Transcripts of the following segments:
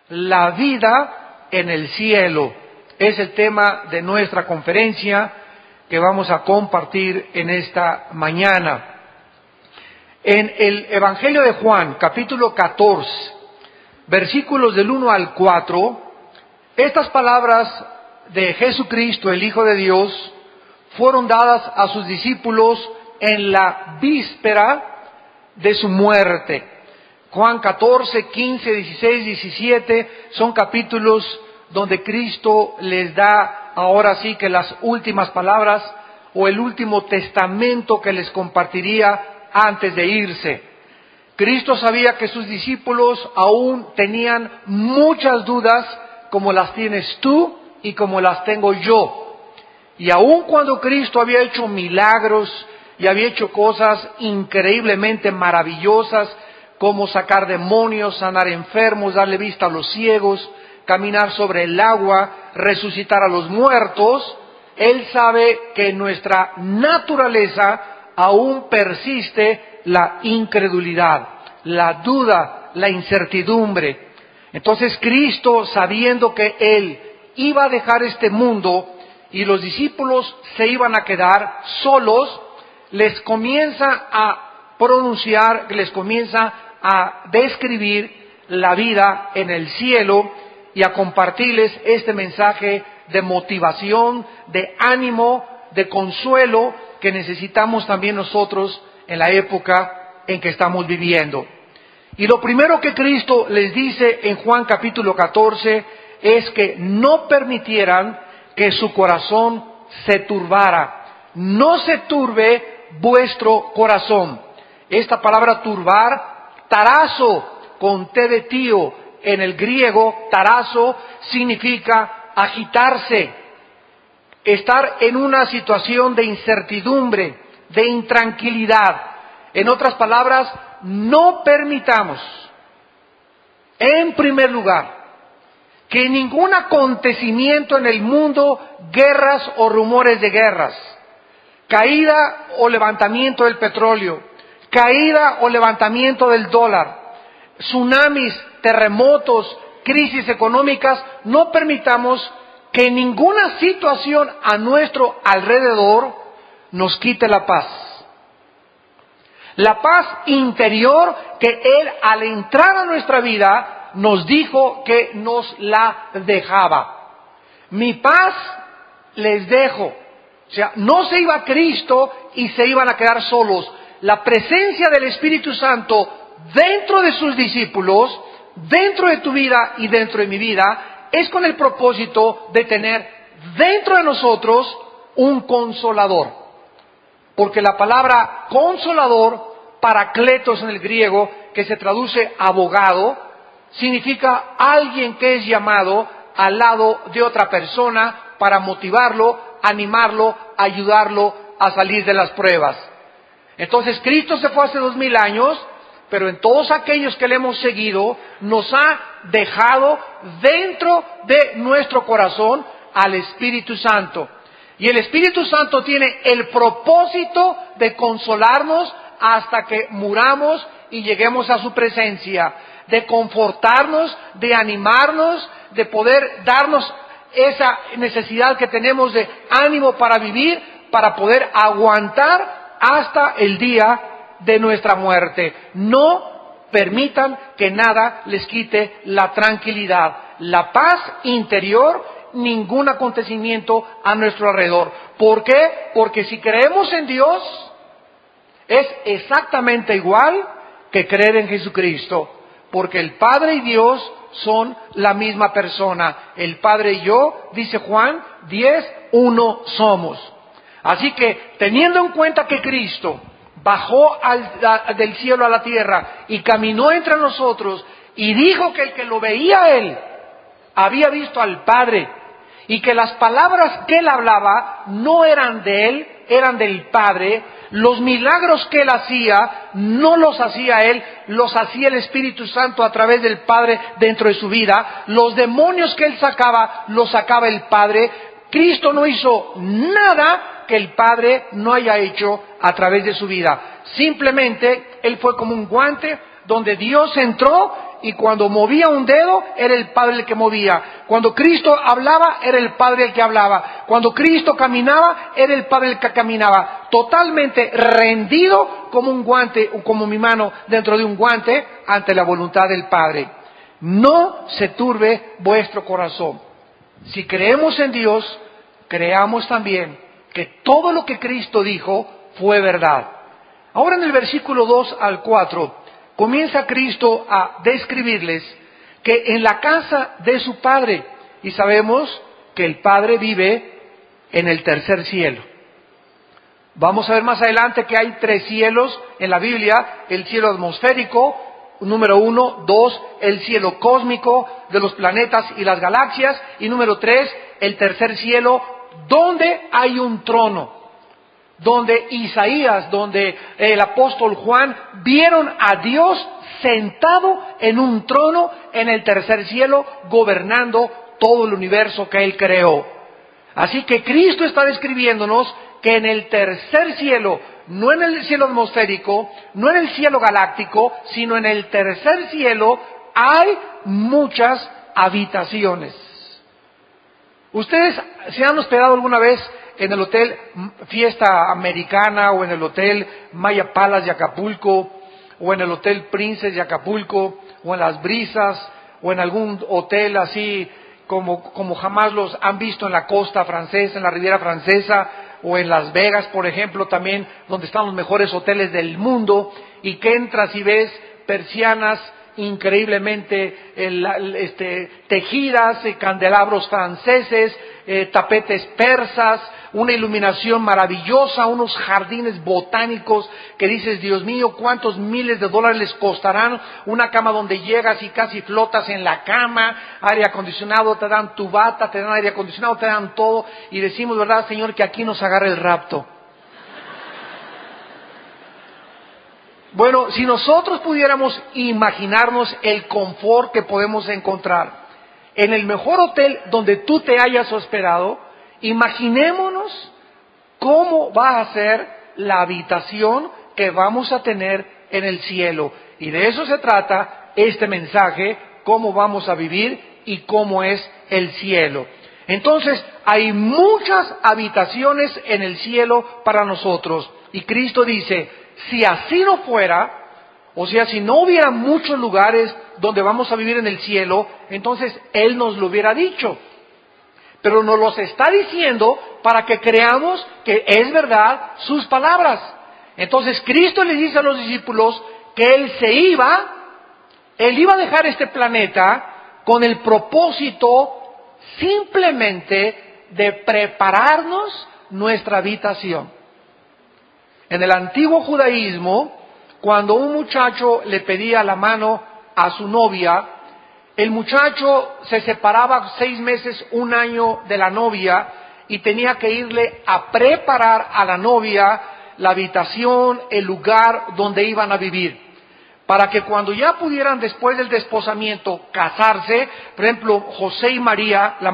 la vida en el cielo. Es el tema de nuestra conferencia que vamos a compartir en esta mañana. En el Evangelio de Juan, capítulo 14, versículos del 1 al 4, estas palabras de Jesucristo, el Hijo de Dios, fueron dadas a sus discípulos en la víspera de su muerte. Juan 14, 15, 16, 17 son capítulos donde Cristo les da ahora sí que las últimas palabras o el último testamento que les compartiría antes de irse. Cristo sabía que sus discípulos aún tenían muchas dudas como las tienes tú y como las tengo yo. Y aun cuando Cristo había hecho milagros y había hecho cosas increíblemente maravillosas como sacar demonios, sanar enfermos, darle vista a los ciegos, caminar sobre el agua, resucitar a los muertos, Él sabe que en nuestra naturaleza aún persiste la incredulidad, la duda, la incertidumbre. Entonces Cristo, sabiendo que Él iba a dejar este mundo y los discípulos se iban a quedar solos, les comienza a pronunciar, les comienza a describir la vida en el cielo y a compartirles este mensaje de motivación, de ánimo, de consuelo que necesitamos también nosotros en la época en que estamos viviendo. Y lo primero que Cristo les dice en Juan capítulo 14 es que no permitieran que su corazón se turbara. No se turbe vuestro corazón. Esta palabra turbar, tarazo, con T de tío, en el griego, tarazo, significa agitarse, estar en una situación de incertidumbre, de intranquilidad. En otras palabras, no permitamos, en primer lugar, que ningún acontecimiento en el mundo, guerras o rumores de guerras, caída o levantamiento del petróleo, caída o levantamiento del dólar, tsunamis, terremotos, crisis económicas, no permitamos que ninguna situación a nuestro alrededor nos quite la paz. La paz interior que Él al entrar a nuestra vida nos dijo que nos la dejaba. Mi paz les dejo. O sea, no se iba Cristo y se iban a quedar solos. La presencia del Espíritu Santo dentro de sus discípulos, dentro de tu vida y dentro de mi vida, es con el propósito de tener dentro de nosotros un consolador. Porque la palabra consolador, paracletos en el griego, que se traduce abogado, significa alguien que es llamado al lado de otra persona para motivarlo, animarlo, ayudarlo a salir de las pruebas. Entonces Cristo se fue hace 2000 años, pero en todos aquellos que le hemos seguido, nos ha dejado dentro de nuestro corazón al Espíritu Santo. Y el Espíritu Santo tiene el propósito de consolarnos hasta que muramos y lleguemos a su presencia, de confortarnos, de animarnos, de poder darnos esa necesidad que tenemos de ánimo para vivir, para poder aguantar hasta el día de nuestra muerte. No permitan que nada les quite la tranquilidad, la paz interior, ningún acontecimiento a nuestro alrededor. ¿Por qué? Porque si creemos en Dios, es exactamente igual que creer en Jesucristo. Porque el Padre y Dios son la misma persona. El Padre y yo, dice Juan 10, uno somos. Así que, teniendo en cuenta que Cristo bajó del cielo a la tierra y caminó entre nosotros y dijo que el que lo veía a Él había visto al Padre y que las palabras que Él hablaba no eran de Él, eran del Padre. Los milagros que Él hacía no los hacía Él, los hacía el Espíritu Santo a través del Padre dentro de su vida. Los demonios que Él sacaba, los sacaba el Padre. Cristo no hizo nada que el Padre no haya hecho a través de su vida. Simplemente Él fue como un guante donde Dios entró y cuando movía un dedo, era el Padre el que movía. Cuando Cristo hablaba, era el Padre el que hablaba. Cuando Cristo caminaba, era el Padre el que caminaba. Totalmente rendido como un guante, o como mi mano dentro de un guante, ante la voluntad del Padre. No se turbe vuestro corazón. Si creemos en Dios, creamos también que todo lo que Cristo dijo fue verdad. Ahora en el versículo 2 al 4, comienza Cristo a describirles que en la casa de su Padre, y sabemos que el Padre vive en el tercer cielo. Vamos a ver más adelante que hay 3 cielos en la Biblia: el cielo atmosférico, número 1, 2, el cielo cósmico de los planetas y las galaxias, y número 3, el tercer cielo, donde hay un trono. Donde Isaías, donde el apóstol Juan vieron a Dios sentado en un trono en el tercer cielo, gobernando todo el universo que Él creó. Así que Cristo está describiéndonos que en el tercer cielo, no en el cielo atmosférico, no en el cielo galáctico, sino en el tercer cielo, hay muchas habitaciones. ¿Ustedes se han hospedado alguna vez en el hotel Fiesta Americana, o en el hotel Maya Palace de Acapulco, o en el hotel Princess de Acapulco, o en Las Brisas, o en algún hotel así como jamás los han visto en la costa francesa, en la Riviera Francesa, o en Las Vegas, por ejemplo, también, donde están los mejores hoteles del mundo, y que entras y ves persianas increíblemente tejidas, candelabros franceses, tapetes persas, una iluminación maravillosa, unos jardines botánicos que dices, Dios mío, cuántos miles de dólares les costarán, una cama donde llegas y casi flotas en la cama, aire acondicionado, te dan tu bata, te dan aire acondicionado, te dan todo, y decimos, ¿verdad, Señor, que aquí nos agarra el rapto? Bueno, si nosotros pudiéramos imaginarnos el confort que podemos encontrar en el mejor hotel donde tú te hayas hospedado, imaginémonos cómo va a ser la habitación que vamos a tener en el cielo. Y de eso se trata este mensaje, cómo vamos a vivir y cómo es el cielo. Entonces, hay muchas habitaciones en el cielo para nosotros. Y Cristo dice, si así no fuera, o sea, si no hubiera muchos lugares donde vamos a vivir en el cielo, entonces Él nos lo hubiera dicho. Pero nos los está diciendo para que creamos que es verdad sus palabras. Entonces Cristo le dice a los discípulos que Él iba a dejar este planeta con el propósito simplemente de prepararnos nuestra habitación. En el antiguo judaísmo, cuando un muchacho le pedía la mano a su novia, el muchacho se separaba 6 meses, 1 año de la novia, y tenía que irle a preparar a la novia la habitación, el lugar donde iban a vivir, para que cuando ya pudieran, después del desposamiento, casarse. Por ejemplo, José y María, la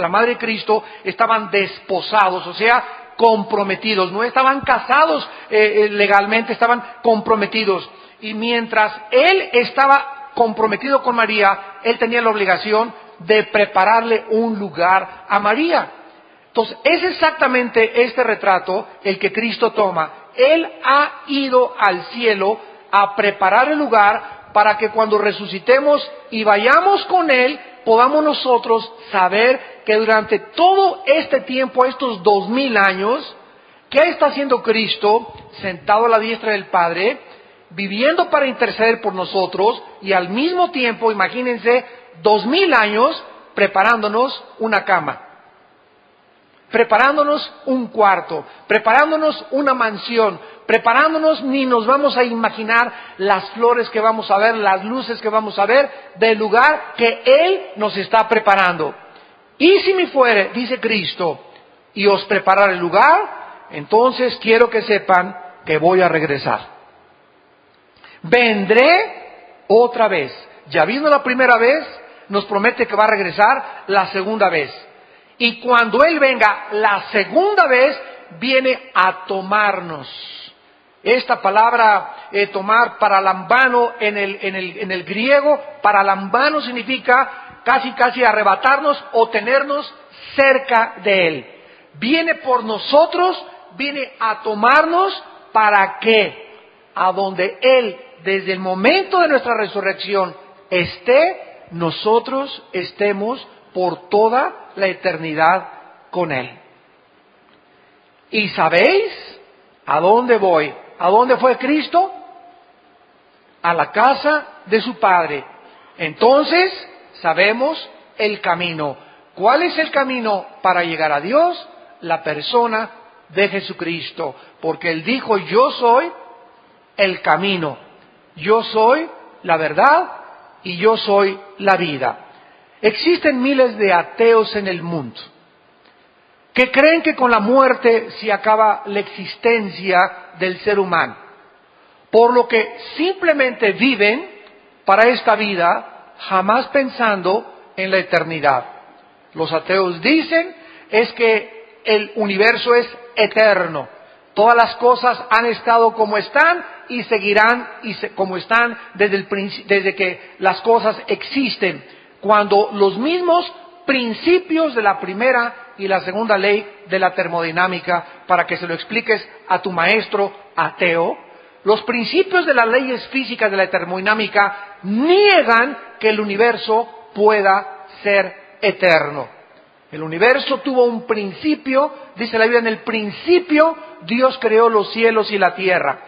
madre de Cristo, estaban desposados, o sea, comprometidos, no estaban casados legalmente, estaban comprometidos. Y mientras él estaba comprometido con María, él tenía la obligación de prepararle un lugar a María. Entonces, es exactamente este retrato el que Cristo toma. Él ha ido al cielo a preparar el lugar para que cuando resucitemos y vayamos con Él, podamos nosotros saber que durante todo este tiempo, estos 2000 años, ¿qué está haciendo Cristo sentado a la diestra del Padre, viviendo para interceder por nosotros, y al mismo tiempo, imagínense, 2000 años preparándonos una cama, preparándonos un cuarto, preparándonos una mansión, preparándonos, ni nos vamos a imaginar las flores que vamos a ver, las luces que vamos a ver del lugar que Él nos está preparando. Y si me fuere, dice Cristo, y os preparar el lugar, entonces quiero que sepan que voy a regresar. Vendré otra vez. Ya vino la primera vez, nos promete que va a regresar la segunda vez. Y cuando Él venga la segunda vez, viene a tomarnos. Esta palabra tomar paralambano en el griego, paralambano significa casi arrebatarnos o tenernos cerca de Él. Viene por nosotros, viene a tomarnos para que a donde Él, desde el momento de nuestra resurrección, esté, nosotros estemos por toda la eternidad con Él. ¿Y sabéis a dónde voy? ¿A dónde fue Cristo? A la casa de su Padre. Entonces, sabemos el camino. ¿Cuál es el camino para llegar a Dios? La persona de Jesucristo. Porque Él dijo, yo soy el camino, yo soy la verdad y yo soy la vida. Existen miles de ateos en el mundo que creen que con la muerte se acaba la existencia del ser humano, por lo que simplemente viven para esta vida, jamás pensando en la eternidad. Los ateos dicen es que el universo es eterno, todas las cosas han estado como están y seguirán como están desde que las cosas existen, cuando los mismos principios de la primera y la segunda ley de la termodinámica, para que se lo expliques a tu maestro ateo, los principios de las leyes físicas de la termodinámica niegan que el universo pueda ser eterno. El universo tuvo un principio, dice la Biblia, en el principio Dios creó los cielos y la tierra.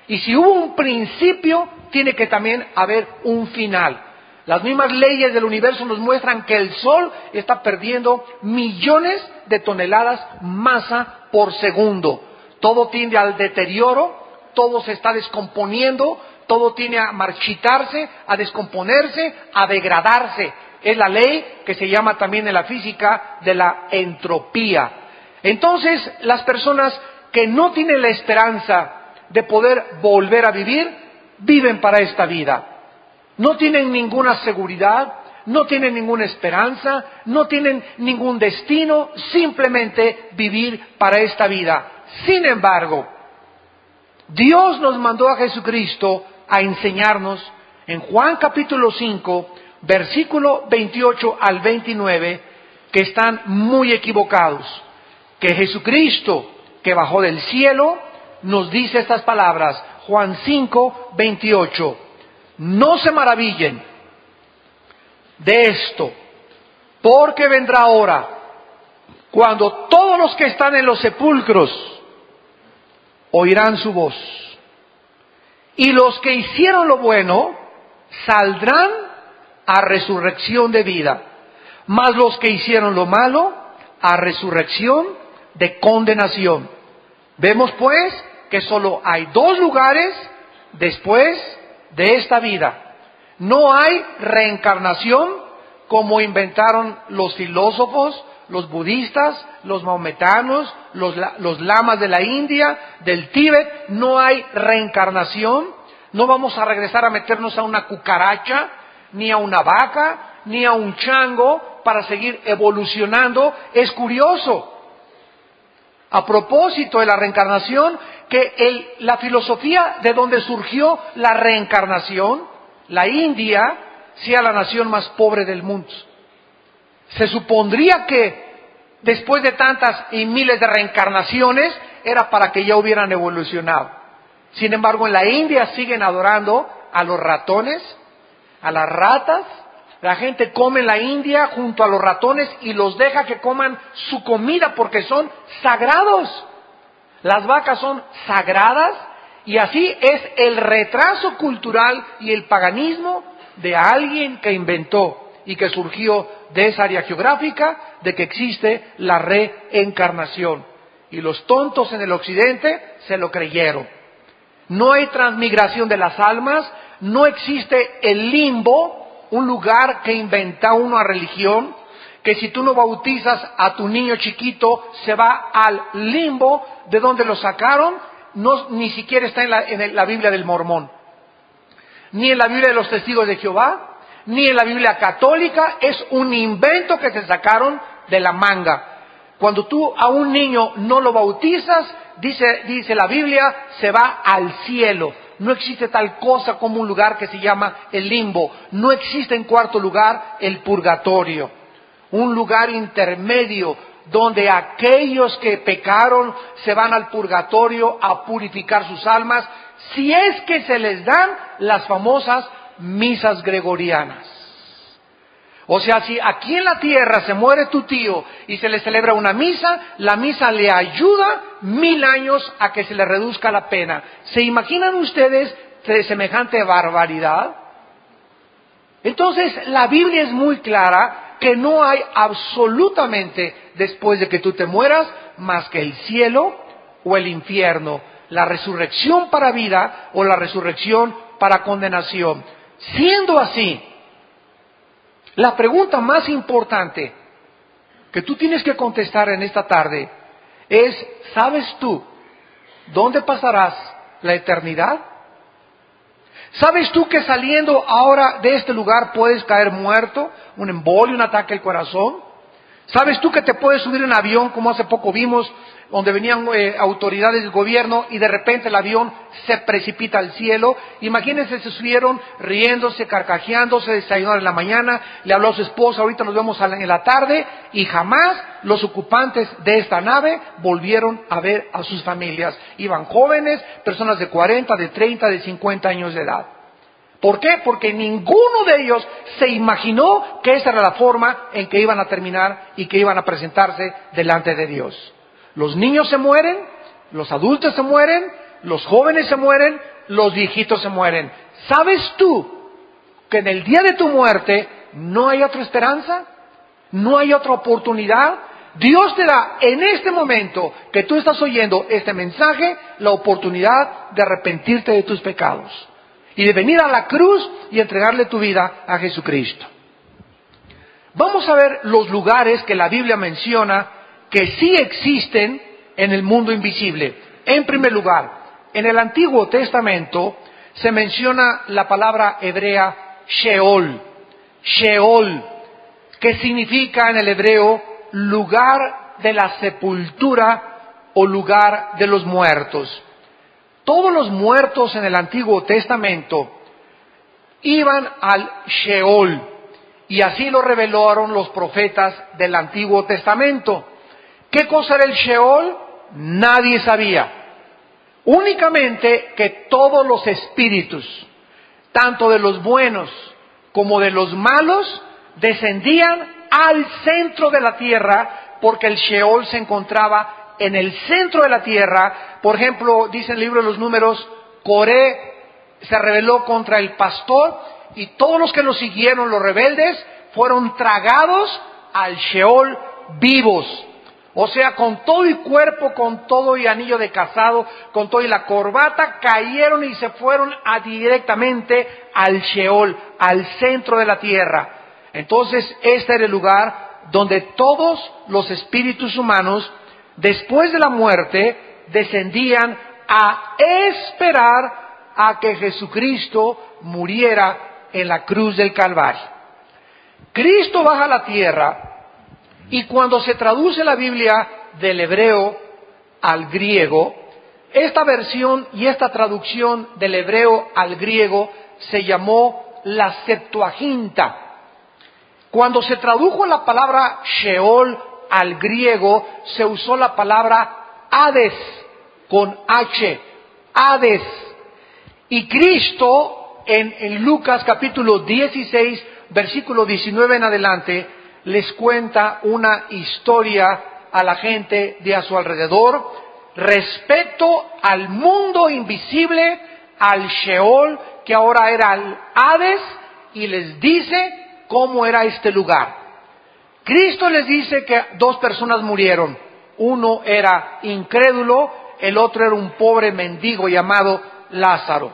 Y si hubo un principio, tiene que también haber un final. Las mismas leyes del universo nos muestran que el Sol está perdiendo millones de toneladas masa por segundo. Todo tiende al deterioro, todo se está descomponiendo, todo tiende a marchitarse, a descomponerse, a degradarse. Es la ley que se llama también en la física de la entropía. Entonces, las personas que no tienen la esperanza de poder volver a vivir, viven para esta vida. No tienen ninguna seguridad, no tienen ninguna esperanza, no tienen ningún destino, simplemente vivir para esta vida. Sin embargo, Dios nos mandó a Jesucristo a enseñarnos en Juan capítulo 5, versículo 28 al 29, que están muy equivocados. Que Jesucristo, que bajó del cielo, nos dice estas palabras, Juan 5, 28. No se maravillen de esto, porque vendrá hora cuando todos los que están en los sepulcros oirán su voz, y los que hicieron lo bueno saldrán a resurrección de vida, mas los que hicieron lo malo a resurrección de condenación. Vemos pues que solo hay dos lugares después de esta vida. No hay reencarnación como inventaron los filósofos, los budistas, los maometanos, los lamas de la India, del Tíbet. No hay reencarnación. No vamos a regresar a meternos a una cucaracha, ni a una vaca, ni a un chango para seguir evolucionando. Es curioso, a propósito de la reencarnación, que la filosofía de donde surgió la reencarnación, la India, sea la nación más pobre del mundo. Se supondría que después de tantas y miles de reencarnaciones era para que ya hubieran evolucionado. Sin embargo, en la India siguen adorando a los ratones, a las ratas. La gente come en la India junto a los ratones y los deja que coman su comida porque son sagrados. Las vacas son sagradas y así es el retraso cultural y el paganismo de alguien que inventó y que surgió de esa área geográfica de que existe la reencarnación. Y los tontos en el occidente se lo creyeron. No hay transmigración de las almas, no existe el limbo, un lugar que inventa una religión, que si tú no bautizas a tu niño chiquito, se va al limbo de donde lo sacaron. No, ni siquiera está en la Biblia del Mormón, ni en la Biblia de los Testigos de Jehová, ni en la Biblia católica. Es un invento que se sacaron de la manga. Cuando tú a un niño no lo bautizas, dice la Biblia, se va al cielo. No existe tal cosa como un lugar que se llama el limbo. No existe, en cuarto lugar, el purgatorio. Un lugar intermedio donde aquellos que pecaron se van al purgatorio a purificar sus almas, si es que se les dan las famosas misas gregorianas. O sea, si aquí en la tierra se muere tu tío y se le celebra una misa, la misa le ayuda 1000 años a que se le reduzca la pena. ¿Se imaginan ustedes de semejante barbaridad? Entonces, la Biblia es muy clara que no hay absolutamente, después de que tú te mueras, más que el cielo o el infierno, la resurrección para vida o la resurrección para condenación. Siendo así, la pregunta más importante que tú tienes que contestar en esta tarde es, ¿sabes tú dónde pasarás la eternidad? ¿Sabes tú que saliendo ahora de este lugar puedes caer muerto, un embolio, un ataque al corazón? ¿Sabes tú que te puedes subir en un avión, como hace poco vimos, donde venían autoridades del gobierno y de repente el avión se precipita al cielo? Imagínense, se subieron riéndose, carcajeándose, desayunaron en la mañana, le habló a su esposa, ahorita nos vemos en la tarde, y jamás los ocupantes de esta nave volvieron a ver a sus familias. Iban jóvenes, personas de 40, de 30, de 50 años de edad. ¿Por qué? Porque ninguno de ellos se imaginó que esa era la forma en que iban a terminar y que iban a presentarse delante de Dios. Los niños se mueren, los adultos se mueren, los jóvenes se mueren, los viejitos se mueren. ¿Sabes tú que en el día de tu muerte no hay otra esperanza? ¿No hay otra oportunidad? Dios te da en este momento que tú estás oyendo este mensaje la oportunidad de arrepentirte de tus pecados y de venir a la cruz y entregarle tu vida a Jesucristo. Vamos a ver los lugares que la Biblia menciona que sí existen en el mundo invisible. En primer lugar, en el Antiguo Testamento se menciona la palabra hebrea Sheol. Sheol, que significa en el hebreo lugar de la sepultura o lugar de los muertos. Todos los muertos en el Antiguo Testamento iban al Sheol, y así lo revelaron los profetas del Antiguo Testamento. ¿Qué cosa era el Sheol? Nadie sabía. Únicamente que todos los espíritus, tanto de los buenos como de los malos, descendían al centro de la tierra, porque el Sheol se encontraba en el centro de la tierra. Por ejemplo, dice el libro de los Números, Coré se rebeló contra el pastor y todos los que lo siguieron, los rebeldes, fueron tragados al Sheol vivos. O sea, con todo y cuerpo, con todo y anillo de casado, con todo y la corbata, cayeron y se fueron directamente al Sheol, al centro de la tierra. Entonces, este era el lugar donde todos los espíritus humanos, después de la muerte, descendían a esperar a que Jesucristo muriera en la cruz del Calvario. Cristo baja a la tierra, y cuando se traduce la Biblia del hebreo al griego, esta versión y esta traducción del hebreo al griego se llamó la Septuaginta. Cuando se tradujo la palabra Sheol al griego, se usó la palabra Hades, con H, Hades. Y Cristo, en Lucas capítulo 16, versículo 19 en adelante, les cuenta una historia a la gente de a su alrededor respecto al mundo invisible, al Sheol, que ahora era el Hades, y les dice cómo era este lugar. Cristo les dice que 2 personas murieron. Uno era incrédulo, el otro era un pobre mendigo llamado Lázaro.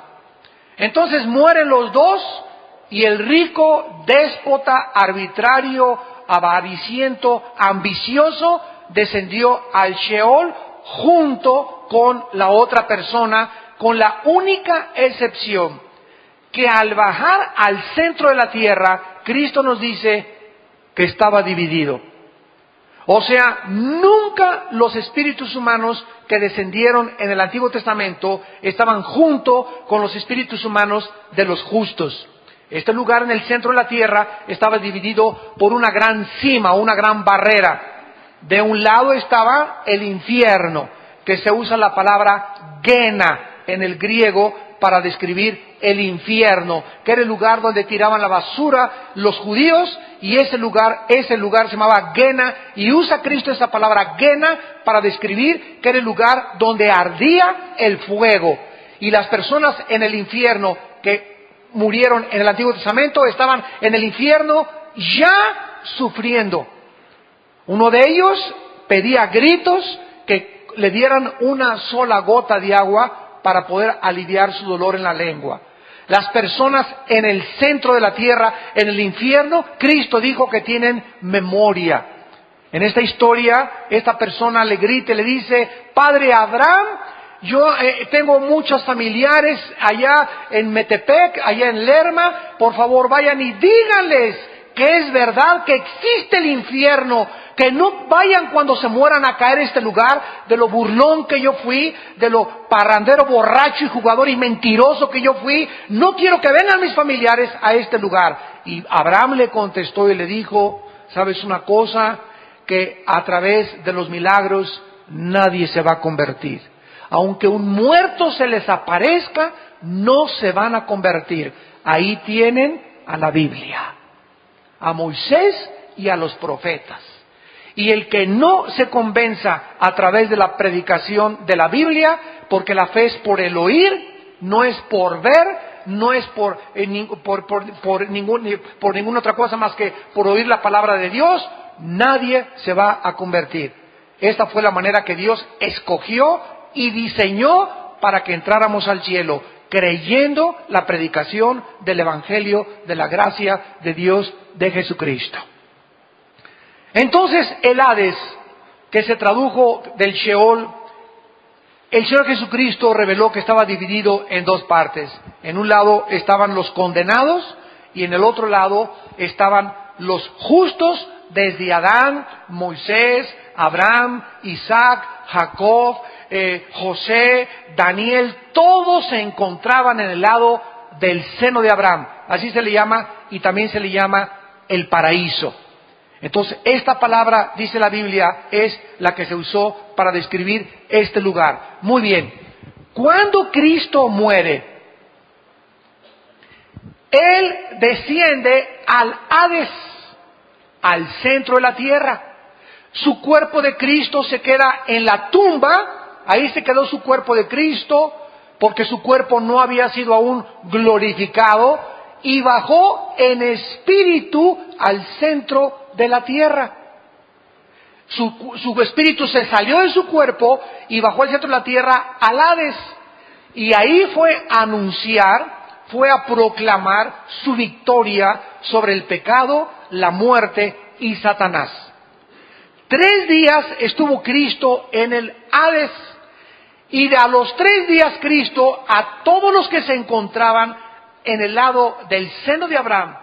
Entonces mueren los dos, y el rico, déspota, arbitrario, avariciento, ambicioso, descendió al Sheol junto con la otra persona, con la única excepción que al bajar al centro de la tierra, Cristo nos dice que estaba dividido. O sea, nunca los espíritus humanos que descendieron en el Antiguo Testamento estaban junto con los espíritus humanos de los justos. Este lugar en el centro de la tierra estaba dividido por una gran cima, una gran barrera. De un lado estaba el infierno, que se usa la palabra Gena en el griego para describir el infierno, que era el lugar donde tiraban la basura los judíos, y ese lugar se llamaba Gena, y usa Cristo esa palabra Gena para describir que era el lugar donde ardía el fuego. Y las personas en el infierno que murieron en el Antiguo Testamento estaban en el infierno ya sufriendo. Uno de ellos pedía a gritos que le dieran una sola gota de agua para poder aliviar su dolor en la lengua. Las personas en el centro de la tierra, en el infierno, Cristo dijo que tienen memoria. En esta historia, esta persona le grita y le dice: Padre Abraham, yo tengo muchos familiares allá en Metepec, allá en Lerma, por favor vayan y díganles que es verdad que existe el infierno, que no vayan cuando se mueran a caer a este lugar, de lo burlón que yo fui, de lo parrandero, borracho y jugador y mentiroso que yo fui. No quiero que vengan mis familiares a este lugar. Y Abraham le contestó y le dijo: ¿sabes una cosa? Que a través de los milagros nadie se va a convertir. Aunque un muerto se les aparezca, no se van a convertir. Ahí tienen a la Biblia, a Moisés y a los profetas. Y el que no se convenza a través de la predicación de la Biblia, porque la fe es por el oír, no es por ver, no es por ninguna otra cosa más que por oír la palabra de Dios, nadie se va a convertir. Esta fue la manera que Dios escogió y diseñó para que entráramos al cielo, creyendo la predicación del Evangelio de la gracia de Dios de Jesucristo. Entonces el Hades, que se tradujo del Sheol, el Señor Jesucristo reveló que estaba dividido en dos partes. En un lado estaban los condenados y en el otro lado estaban los justos, desde Adán, Moisés, Abraham, Isaac, Jacob, José, Daniel. Todos se encontraban en el lado del seno de Abraham. Así se le llama, y también se le llama el paraíso. Entonces, esta palabra, dice la Biblia, es la que se usó para describir este lugar. Muy bien. Cuando Cristo muere, Él desciende al Hades, al centro de la tierra. Su cuerpo de Cristo se queda en la tumba. Ahí se quedó su cuerpo de Cristo, porque su cuerpo no había sido aún glorificado, y bajó en espíritu al centro de la tierra. Su espíritu se salió de su cuerpo y bajó al centro de la tierra, al Hades, y ahí fue a anunciar, fue a proclamar su victoria sobre el pecado, la muerte y Satanás. 3 días estuvo Cristo en el Hades, y a los 3 días Cristo, a todos los que se encontraban en el lado del seno de Abraham,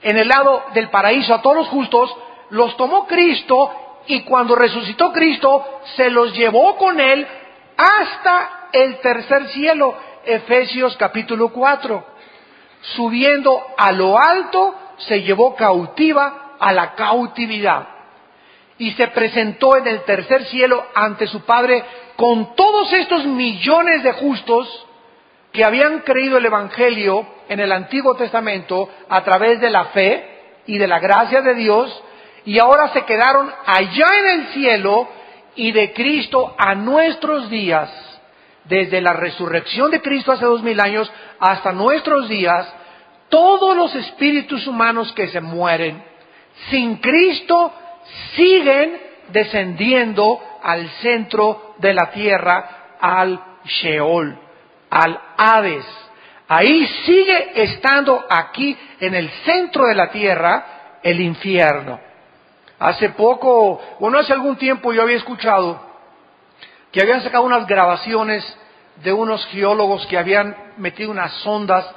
en el lado del paraíso, a todos los justos, los tomó Cristo, y cuando resucitó Cristo, se los llevó con Él hasta el tercer cielo. Efesios capítulo 4. Subiendo a lo alto, se llevó cautiva a la cautividad. Y se presentó en el tercer cielo ante su Padre con todos estos millones de justos que habían creído el Evangelio en el Antiguo Testamento a través de la fe y de la gracia de Dios, y ahora se quedaron allá en el cielo. Y de Cristo a nuestros días, desde la resurrección de Cristo hace 2000 años hasta nuestros días, todos los espíritus humanos que se mueren sin Cristo siguen descendiendo al centro de la tierra, al Sheol, al Hades. Ahí sigue estando, aquí en el centro de la tierra, el infierno. Hace algún tiempo yo había escuchado que habían sacado unas grabaciones de unos geólogos que habían metido unas sondas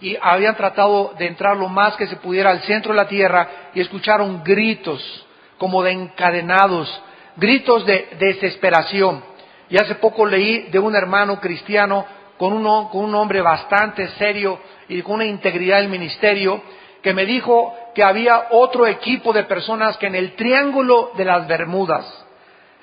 y habían tratado de entrar lo más que se pudiera al centro de la tierra, y escucharon gritos como de encadenados, gritos de desesperación. Y hace poco leí de un hermano cristiano con un hombre bastante serio y con una integridad del ministerio, que me dijo que había otro equipo de personas que en el Triángulo de las Bermudas,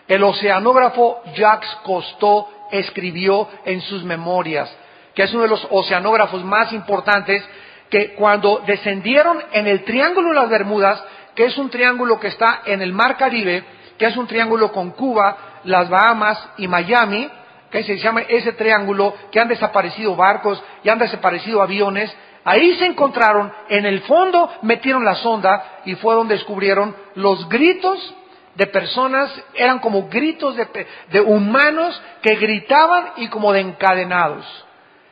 el oceanógrafo Jacques Cousteau escribió en sus memorias, que es uno de los oceanógrafos más importantes, que cuando descendieron en el Triángulo de las Bermudas, que es un triángulo que está en el Mar Caribe, que es un triángulo con Cuba, las Bahamas y Miami, que se llama ese triángulo, que han desaparecido barcos y han desaparecido aviones. Ahí se encontraron, en el fondo metieron la sonda y fue donde descubrieron los gritos de personas, eran como gritos de humanos que gritaban y como de encadenados.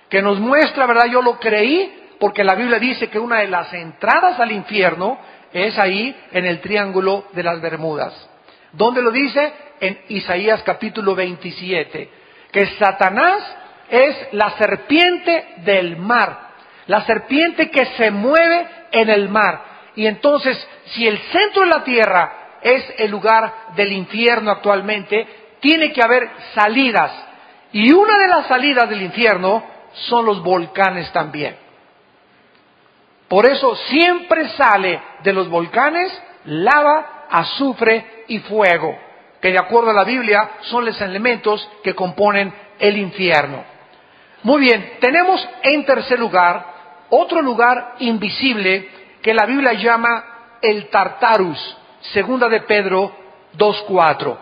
Que nos muestra, ¿verdad? Yo lo creí, porque la Biblia dice que una de las entradas al infierno es ahí, en el Triángulo de las Bermudas. ¿Dónde lo dice? En Isaías capítulo 27. Que Satanás es la serpiente del mar. La serpiente que se mueve en el mar. Y entonces, si el centro de la tierra es el lugar del infierno actualmente, tiene que haber salidas. Y una de las salidas del infierno son los volcanes también. Por eso siempre sale de los volcanes lava, azufre y fuego, que de acuerdo a la Biblia son los elementos que componen el infierno. Muy bien, tenemos en tercer lugar otro lugar invisible que la Biblia llama el Tartarus, segunda de Pedro 2:4.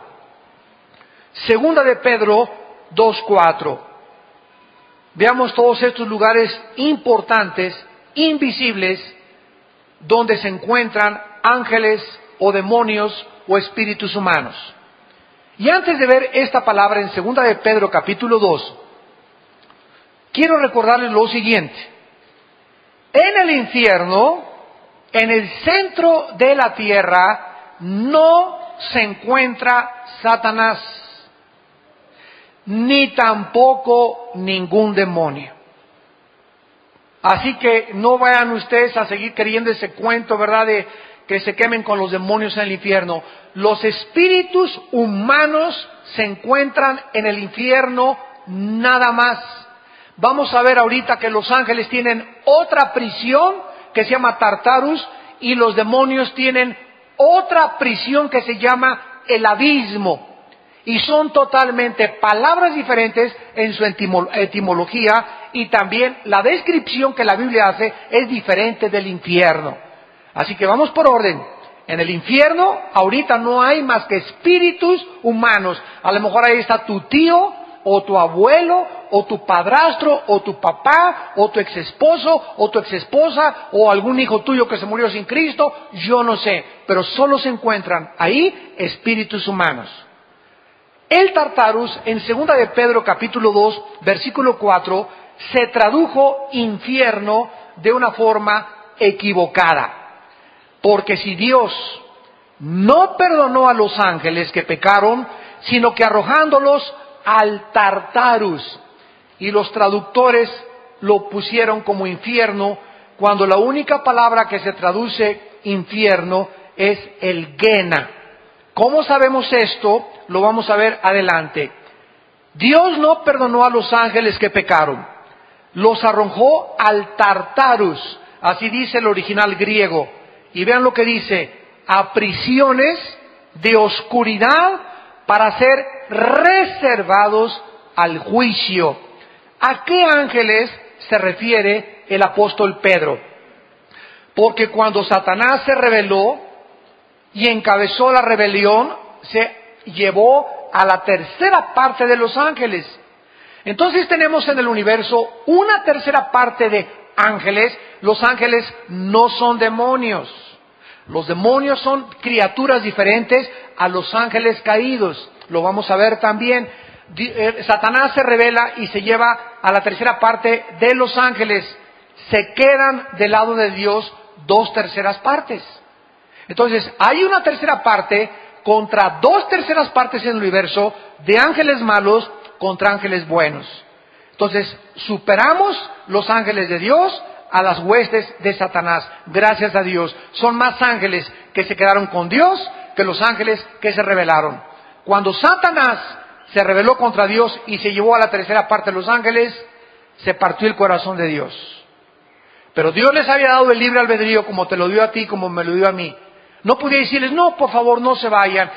Segunda de Pedro 2:4. Veamos todos estos lugares importantes, invisibles, donde se encuentran ángeles o demonios o espíritus humanos. Y antes de ver esta palabra en segunda de Pedro capítulo 2, quiero recordarles lo siguiente. En el infierno, en el centro de la tierra, no se encuentra Satanás, ni tampoco ningún demonio. Así que no vayan ustedes a seguir creyendo ese cuento, ¿verdad?, de que se quemen con los demonios en el infierno. Los espíritus humanos se encuentran en el infierno nada más. Vamos a ver ahorita que los ángeles tienen otra prisión que se llama Tartarus y los demonios tienen otra prisión que se llama el abismo. Y son totalmente palabras diferentes en su etimología, y también la descripción que la Biblia hace es diferente del infierno. Así que vamos por orden. En el infierno ahorita no hay más que espíritus humanos. A lo mejor ahí está tu tío, o tu abuelo, o tu padrastro, o tu papá, o tu exesposo, o tu exesposa, o algún hijo tuyo que se murió sin Cristo, yo no sé. Pero solo se encuentran ahí espíritus humanos. El Tartarus, en segunda de Pedro capítulo 2, versículo 4, se tradujo infierno de una forma equivocada. Porque si Dios no perdonó a los ángeles que pecaron, sino que arrojándolos al Tartarus, y los traductores lo pusieron como infierno, cuando la única palabra que se traduce infierno es el Gena. ¿Cómo sabemos esto? Lo vamos a ver adelante. Dios no perdonó a los ángeles que pecaron, los arrojó al Tartarus, así dice el original griego. Y vean lo que dice: a prisiones de oscuridad para ser reservados al juicio. ¿A qué ángeles se refiere el apóstol Pedro? Porque cuando Satanás se rebeló y encabezó la rebelión, se llevó a la tercera parte de los ángeles. Entonces tenemos en el universo una tercera parte de ángeles. Los ángeles no son demonios. Los demonios son criaturas diferentes a los ángeles caídos. Lo vamos a ver también. Satanás se rebela y se lleva a la tercera parte de los ángeles. Se quedan del lado de Dios 2/3 partes. Entonces hay una tercera parte contra 2/3 partes en el universo de ángeles malos contra ángeles buenos. Entonces superamos los ángeles de Dios a las huestes de Satanás. Gracias a Dios. Son más ángeles que se quedaron con Dios que los ángeles que se rebelaron. Cuando Satanás se rebeló contra Dios y se llevó a la tercera parte de los ángeles, se partió el corazón de Dios. Pero Dios les había dado el libre albedrío, como te lo dio a ti, como me lo dio a mí. No podía decirles, no, por favor, no se vayan,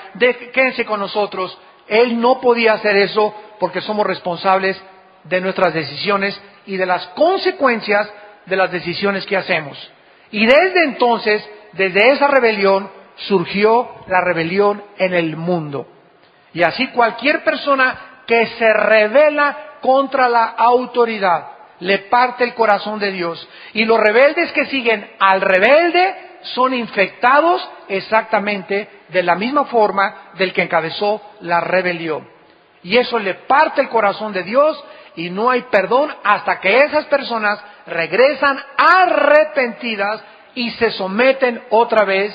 quédense con nosotros. Él no podía hacer eso porque somos responsables de nuestras decisiones y de las consecuencias de las decisiones que hacemos. Y desde entonces, desde esa rebelión, surgió la rebelión en el mundo. Y así cualquier persona que se rebela contra la autoridad, le parte el corazón de Dios. Y los rebeldes que siguen al rebelde son infectados exactamente de la misma forma del que encabezó la rebelión. Y eso le parte el corazón de Dios y no hay perdón hasta que esas personas regresan arrepentidas y se someten otra vez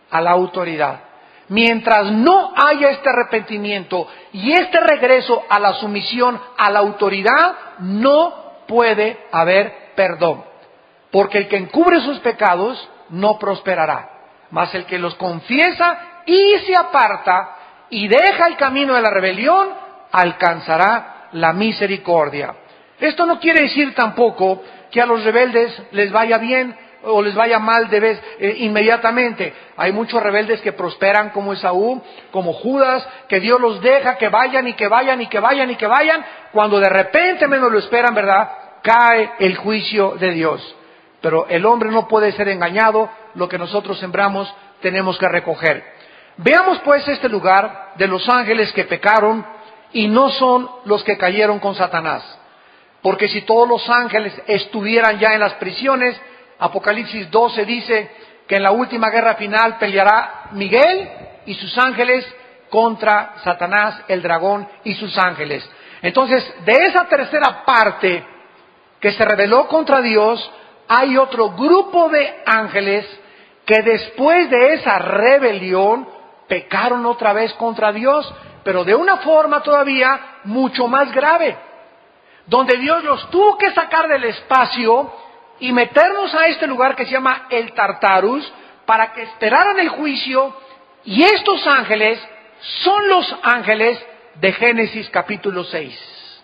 a la autoridad. Mientras no haya este arrepentimiento y este regreso a la sumisión a la autoridad, no puede haber perdón. Porque el que encubre sus pecados no prosperará. Mas el que los confiesa y se aparta y deja el camino de la rebelión, alcanzará la misericordia. Esto no quiere decir tampoco que a los rebeldes les vaya bien o les vaya mal inmediatamente. Hay muchos rebeldes que prosperan como Esaú, como Judas, que Dios los deja que vayan y que vayan y que vayan y que vayan, cuando de repente menos lo esperan, ¿verdad? Cae el juicio de Dios. Pero el hombre no puede ser engañado, lo que nosotros sembramos tenemos que recoger. Veamos pues este lugar de los ángeles que pecaron y no son los que cayeron con Satanás. Porque si todos los ángeles estuvieran ya en las prisiones, Apocalipsis 12 dice que en la última guerra final peleará Miguel y sus ángeles contra Satanás, el dragón y sus ángeles. Entonces, de esa tercera parte que se rebeló contra Dios, hay otro grupo de ángeles que después de esa rebelión pecaron otra vez contra Dios, pero de una forma todavía mucho más grave, donde Dios los tuvo que sacar del espacio y meternos a este lugar que se llama el Tartarus para que esperaran el juicio. Y estos ángeles son los ángeles de Génesis capítulo 6,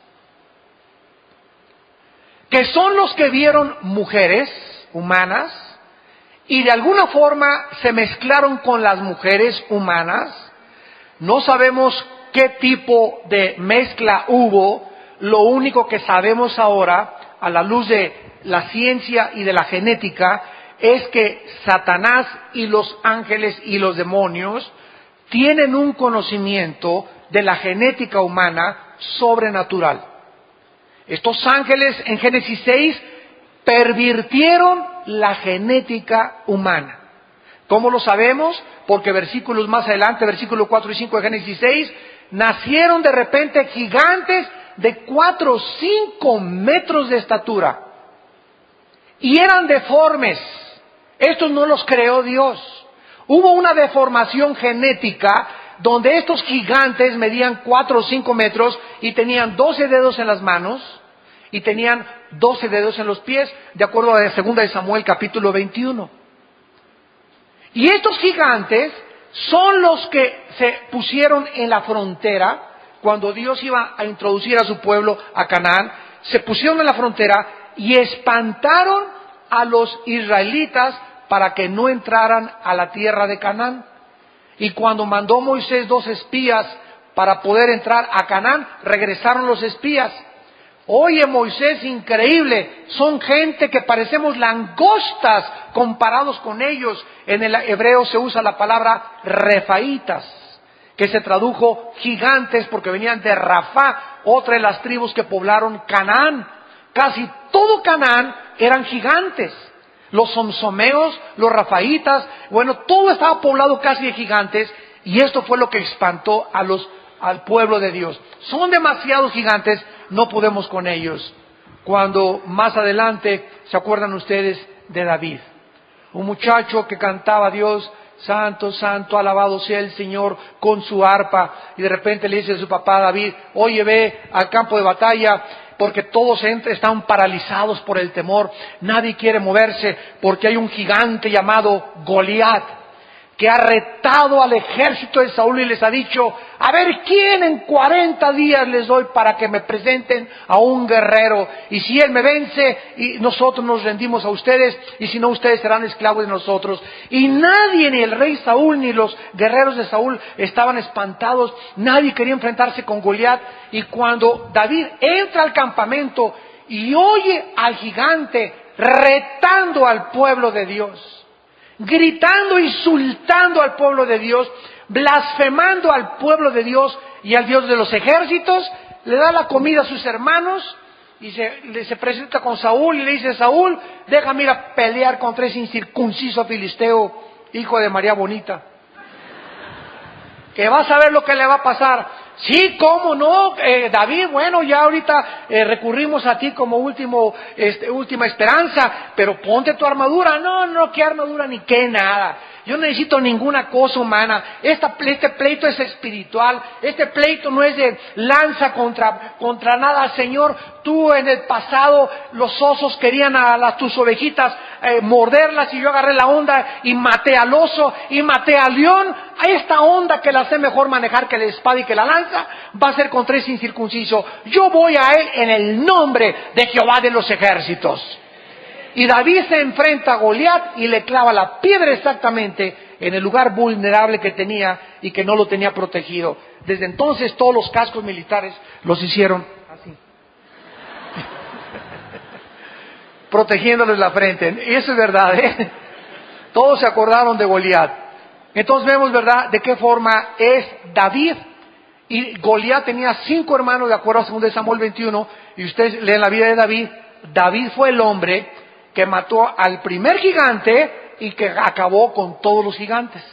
que son los que vieron mujeres humanas y de alguna forma se mezclaron con las mujeres humanas. No sabemos qué tipo de mezcla hubo. Lo único que sabemos ahora, a la luz de la ciencia y de la genética, es que Satanás y los ángeles y los demonios tienen un conocimiento de la genética humana sobrenatural. Estos ángeles en Génesis 6 pervirtieron la genética humana. ¿Cómo lo sabemos? Porque versículos más adelante, versículos 4 y 5 de Génesis 6, nacieron de repente gigantes de 4 o 5 metros de estatura. Y eran deformes. Estos no los creó Dios. Hubo una deformación genética donde estos gigantes medían 4 o 5 metros y tenían 12 dedos en las manos y tenían 12 dedos en los pies, de acuerdo a 2 de Samuel capítulo 21. Y estos gigantes son los que se pusieron en la frontera cuando Dios iba a introducir a su pueblo a Canaán. Se pusieron en la frontera y espantaron a los israelitas para que no entraran a la tierra de Canaán. Y cuando mandó Moisés 2 espías para poder entrar a Canaán, regresaron los espías. Oye, Moisés, increíble, son gente que parecemos langostas comparados con ellos. En el hebreo se usa la palabra refaítas, que se tradujo gigantes porque venían de Rafá, otra de las tribus que poblaron Canaán. Casi todo Canaán eran gigantes. Los somsomeos, los rafaítas, bueno, todo estaba poblado casi de gigantes, y esto fue lo que espantó al pueblo de Dios. Son demasiados gigantes, no podemos con ellos. Cuando más adelante, ¿se acuerdan ustedes de David? Un muchacho que cantaba a Dios, santo, santo, alabado sea el Señor, con su arpa, y de repente le dice a su papá David, oye, ve al campo de batalla, porque todos están paralizados por el temor, nadie quiere moverse, porque hay un gigante llamado Goliat, que ha retado al ejército de Saúl y les ha dicho: a ver, ¿quién en 40 días les doy para que me presenten a un guerrero? Y si él me vence, y nosotros nos rendimos a ustedes, y si no, ustedes serán esclavos de nosotros. Y nadie, ni el rey Saúl, ni los guerreros de Saúl, estaban espantados. Nadie quería enfrentarse con Goliat. Y cuando David entra al campamento y oye al gigante retando al pueblo de Dios, gritando, insultando al pueblo de Dios, blasfemando al pueblo de Dios y al Dios de los ejércitos, le da la comida a sus hermanos y se presenta con Saúl y le dice: Saúl, déjame ir a pelear contra ese incircunciso filisteo, hijo de María Bonita, que vas a ver lo que le va a pasar. Sí, cómo no, David, bueno, ya ahorita recurrimos a ti como última esperanza, pero ponte tu armadura. No, qué armadura ni qué nada. Yo no necesito ninguna cosa humana. Este pleito es espiritual. Este pleito no es de lanza contra nada. Señor, tú en el pasado los osos querían a tus ovejitas morderlas, y yo agarré la onda y maté al oso y maté al león. A esta onda, que la sé mejor manejar que la espada y que la lanza, va a ser contra ese incircunciso. Yo voy a él en el nombre de Jehová de los ejércitos. Y David se enfrenta a Goliat y le clava la piedra exactamente en el lugar vulnerable que tenía y que no lo tenía protegido. Desde entonces todos los cascos militares los hicieron así, protegiéndoles la frente. Y eso es verdad, ¿eh? Todos se acordaron de Goliat. Entonces vemos, ¿verdad?, de qué forma es David. Y Goliat tenía 5 hermanos, de acuerdo a 2 Samuel 21, y ustedes leen la vida de David. David fue el hombre que mató al primer gigante y que acabó con todos los gigantes.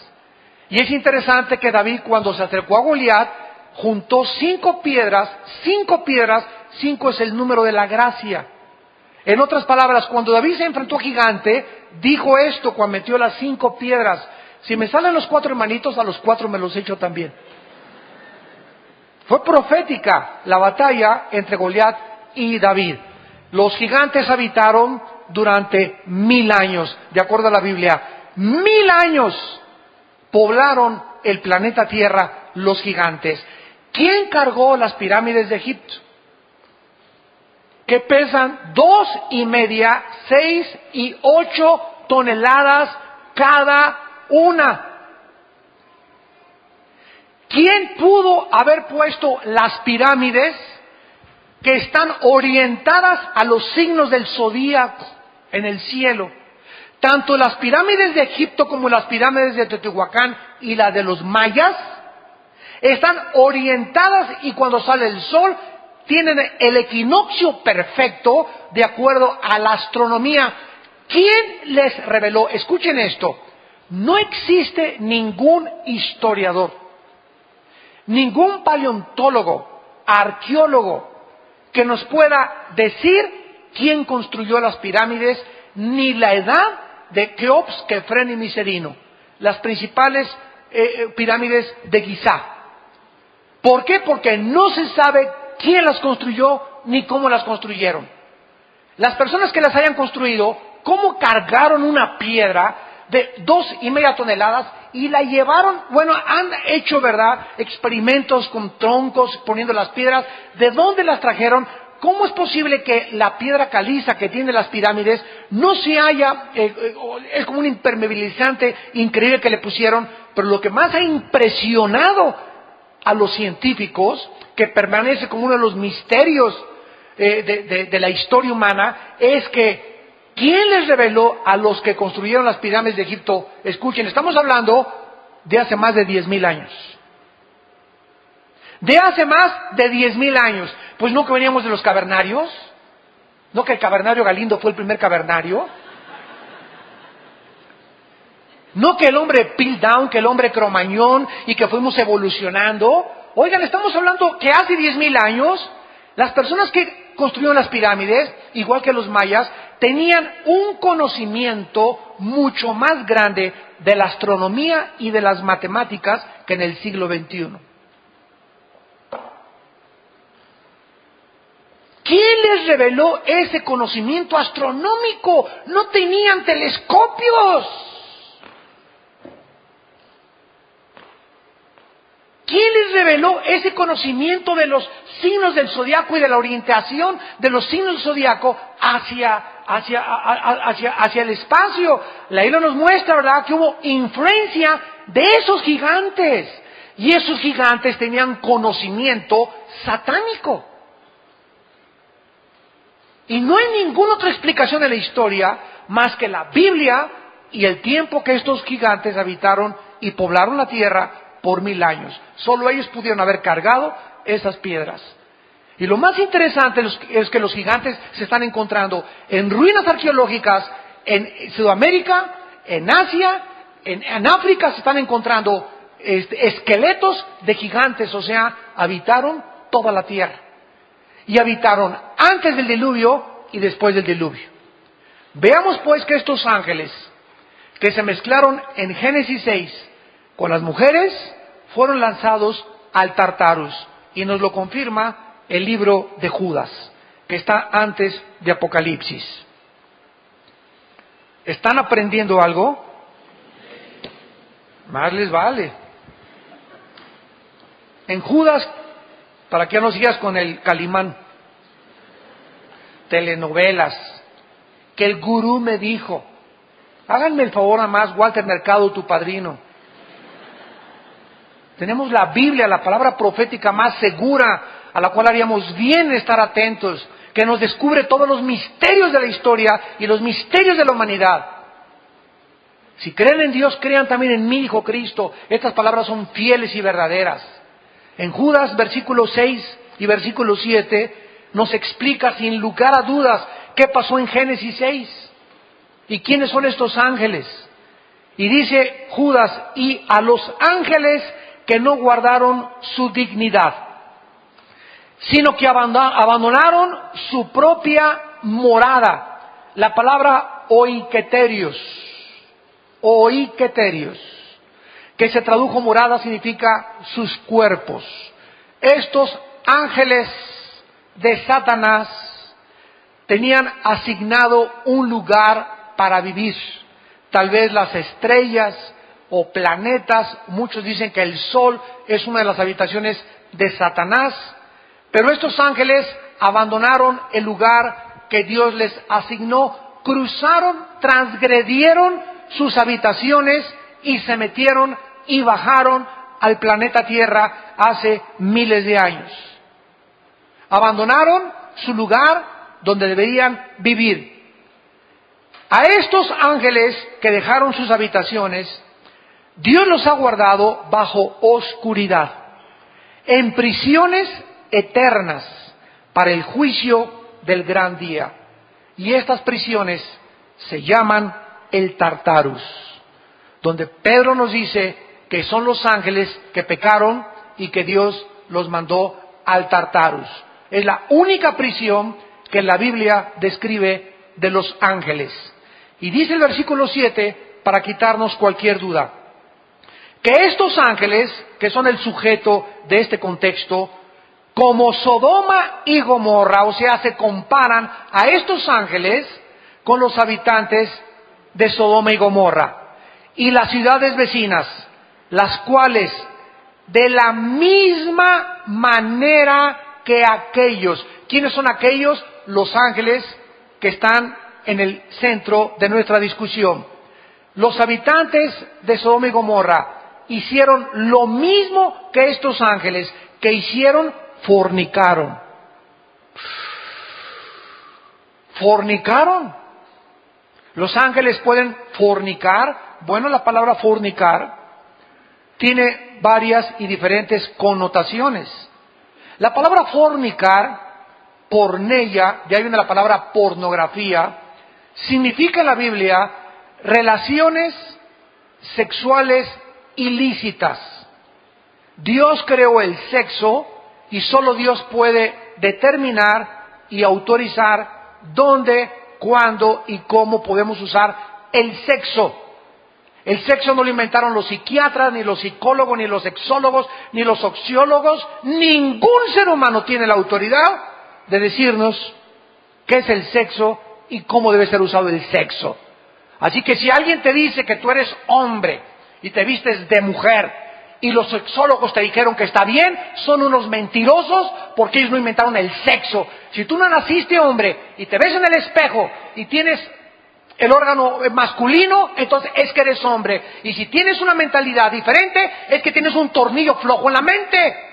Y es interesante que David, cuando se acercó a Goliat, juntó 5 piedras. 5 es el número de la gracia. En otras palabras, cuando David se enfrentó a gigante, dijo esto cuando metió las 5 piedras: si me salen los 4 hermanitos, a los 4 me los echo también. Fue profética la batalla entre Goliat y David. Los gigantes habitaron durante 1000 años, de acuerdo a la Biblia. 1000 años poblaron el planeta Tierra los gigantes. ¿Quién cargó las pirámides de Egipto? Que pesan 2,5, 6 y 8 toneladas cada una. ¿Quién pudo haber puesto las pirámides que están orientadas a los signos del zodíaco en el cielo? Tanto las pirámides de Egipto como las pirámides de Teotihuacán y la de los mayas están orientadas, y cuando sale el sol tienen el equinoccio perfecto de acuerdo a la astronomía. ¿Quién les reveló? Escuchen esto: no existe ningún historiador, ningún paleontólogo, arqueólogo, que nos pueda decir quién construyó las pirámides, ni la edad de Keops, Kefren y Miserino, las principales pirámides de Gizá. ¿Por qué? Porque no se sabe quién las construyó ni cómo las construyeron. Las personas que las hayan construido, cómo cargaron una piedra de 2,5 toneladas y la llevaron. Bueno, han hecho, ¿verdad?, experimentos con troncos, poniendo las piedras. ¿De dónde las trajeron? ¿Cómo es posible que la piedra caliza que tiene las pirámides no se haya, es como un impermeabilizante increíble que le pusieron? Pero lo que más ha impresionado a los científicos, que permanece como uno de los misterios de la historia humana, es que ¿quién les reveló a los que construyeron las pirámides de Egipto? Escuchen, estamos hablando de hace más de 10,000 años. De hace más de 10,000 años. Pues no que veníamos de los cavernarios, no que el cavernario Galindo fue el primer cavernario, no que el hombre Piltdown, que el hombre Cromañón, y que fuimos evolucionando. Oigan, estamos hablando que hace 10,000 años las personas que construyeron las pirámides, igual que los mayas, tenían un conocimiento mucho más grande de la astronomía y de las matemáticas que en el siglo XXI. ¿Quién les reveló ese conocimiento astronómico? No tenían telescopios. ¿Quién les reveló ese conocimiento de los signos del zodiaco y de la orientación de los signos del zodiaco hacia el espacio? La Biblia nos muestra, ¿verdad?, que hubo influencia de esos gigantes. Y esos gigantes tenían conocimiento satánico. Y no hay ninguna otra explicación de la historia más que la Biblia y el tiempo que estos gigantes habitaron y poblaron la tierra por 1000 años. Solo ellos pudieron haber cargado esas piedras. Y lo más interesante es que los gigantes se están encontrando en ruinas arqueológicas en Sudamérica, en Asia, en África se están encontrando esqueletos de gigantes, o sea, habitaron toda la tierra. Y habitaron antes del diluvio y después del diluvio. Veamos pues que estos ángeles que se mezclaron en Génesis 6 con las mujeres fueron lanzados al Tartarus, y nos lo confirma el libro de Judas, que está antes de Apocalipsis. ¿Están aprendiendo algo? Más les vale. En Judas, para que ya no sigas con el Calimán, telenovelas, que el gurú me dijo, háganme el favor nada más, Walter Mercado, tu padrino. Tenemos la Biblia, la palabra profética más segura, a la cual haríamos bien estar atentos, que nos descubre todos los misterios de la historia y los misterios de la humanidad. Si creen en Dios, crean también en mí, dijo Cristo. Estas palabras son fieles y verdaderas. En Judas, versículo 6 y versículo 7, nos explica sin lugar a dudas qué pasó en Génesis 6 y quiénes son estos ángeles. Y dice Judas, y a los ángeles que no guardaron su dignidad, sino que abandonaron su propia morada. La palabra oiketerios, que se tradujo morada, significa sus cuerpos. Estos ángeles de Satanás tenían asignado un lugar para vivir. Tal vez las estrellas o planetas, muchos dicen que el sol es una de las habitaciones de Satanás, pero estos ángeles abandonaron el lugar que Dios les asignó, cruzaron, transgredieron sus habitaciones y se metieron y bajaron al planeta Tierra hace miles de años. Abandonaron su lugar donde deberían vivir. A estos ángeles que dejaron sus habitaciones, Dios los ha guardado bajo oscuridad, en prisiones eternas para el juicio del gran día. Y estas prisiones se llaman el Tartarus, donde Pedro nos dice que son los ángeles que pecaron y que Dios los mandó al Tartarus. Es la única prisión que la Biblia describe de los ángeles. Y dice el versículo 7, para quitarnos cualquier duda, que estos ángeles, que son el sujeto de este contexto, como Sodoma y Gomorra, o sea, se comparan a estos ángeles con los habitantes de Sodoma y Gomorra y las ciudades vecinas, las cuales de la misma manera que aquellos. ¿Quiénes son aquellos? Los ángeles que están en el centro de nuestra discusión. Los habitantes de Sodoma y Gomorra hicieron lo mismo que estos ángeles, que hicieron, fornicaron. Fornicaron. Los ángeles pueden fornicar. Bueno, la palabra fornicar tiene varias y diferentes connotaciones. La palabra fornicar, porneia, de ahí viene la palabra pornografía, significa en la Biblia relaciones sexuales ilícitas. Dios creó el sexo y solo Dios puede determinar y autorizar dónde, cuándo y cómo podemos usar el sexo. El sexo no lo inventaron los psiquiatras, ni los psicólogos, ni los sexólogos, ni los sociólogos. Ningún ser humano tiene la autoridad de decirnos qué es el sexo y cómo debe ser usado el sexo. Así que si alguien te dice que tú eres hombre y te vistes de mujer y los sexólogos te dijeron que está bien, son unos mentirosos porque ellos no inventaron el sexo. Si tú no naciste hombre y te ves en el espejo y tienes el órgano masculino, entonces es que eres hombre. Y si tienes una mentalidad diferente, es que tienes un tornillo flojo en la mente.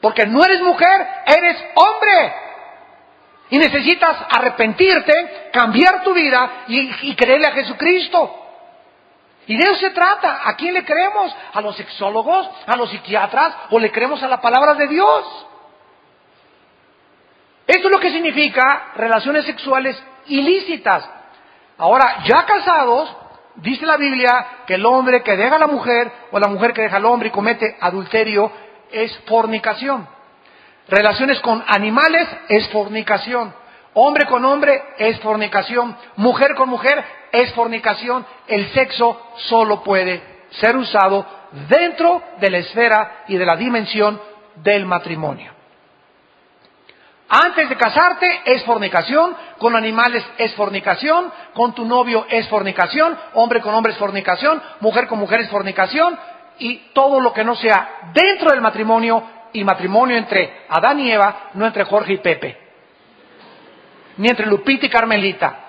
Porque no eres mujer, eres hombre. Y necesitas arrepentirte, cambiar tu vida y creerle a Jesucristo. Y de eso se trata. ¿A quién le creemos? ¿A los sexólogos? ¿A los psiquiatras? ¿O le creemos a la palabra de Dios? Esto es lo que significa relaciones sexuales ilícitas. Ahora, ya casados, dice la Biblia que el hombre que deja a la mujer o la mujer que deja al hombre y comete adulterio es fornicación. Relaciones con animales es fornicación. Hombre con hombre es fornicación. Mujer con mujer es fornicación. El sexo solo puede ser usado dentro de la esfera y de la dimensión del matrimonio. Antes de casarte es fornicación, con animales es fornicación, con tu novio es fornicación, hombre con hombre es fornicación, mujer con mujer es fornicación, y todo lo que no sea dentro del matrimonio, y matrimonio entre Adán y Eva, no entre Jorge y Pepe, ni entre Lupita y Carmelita,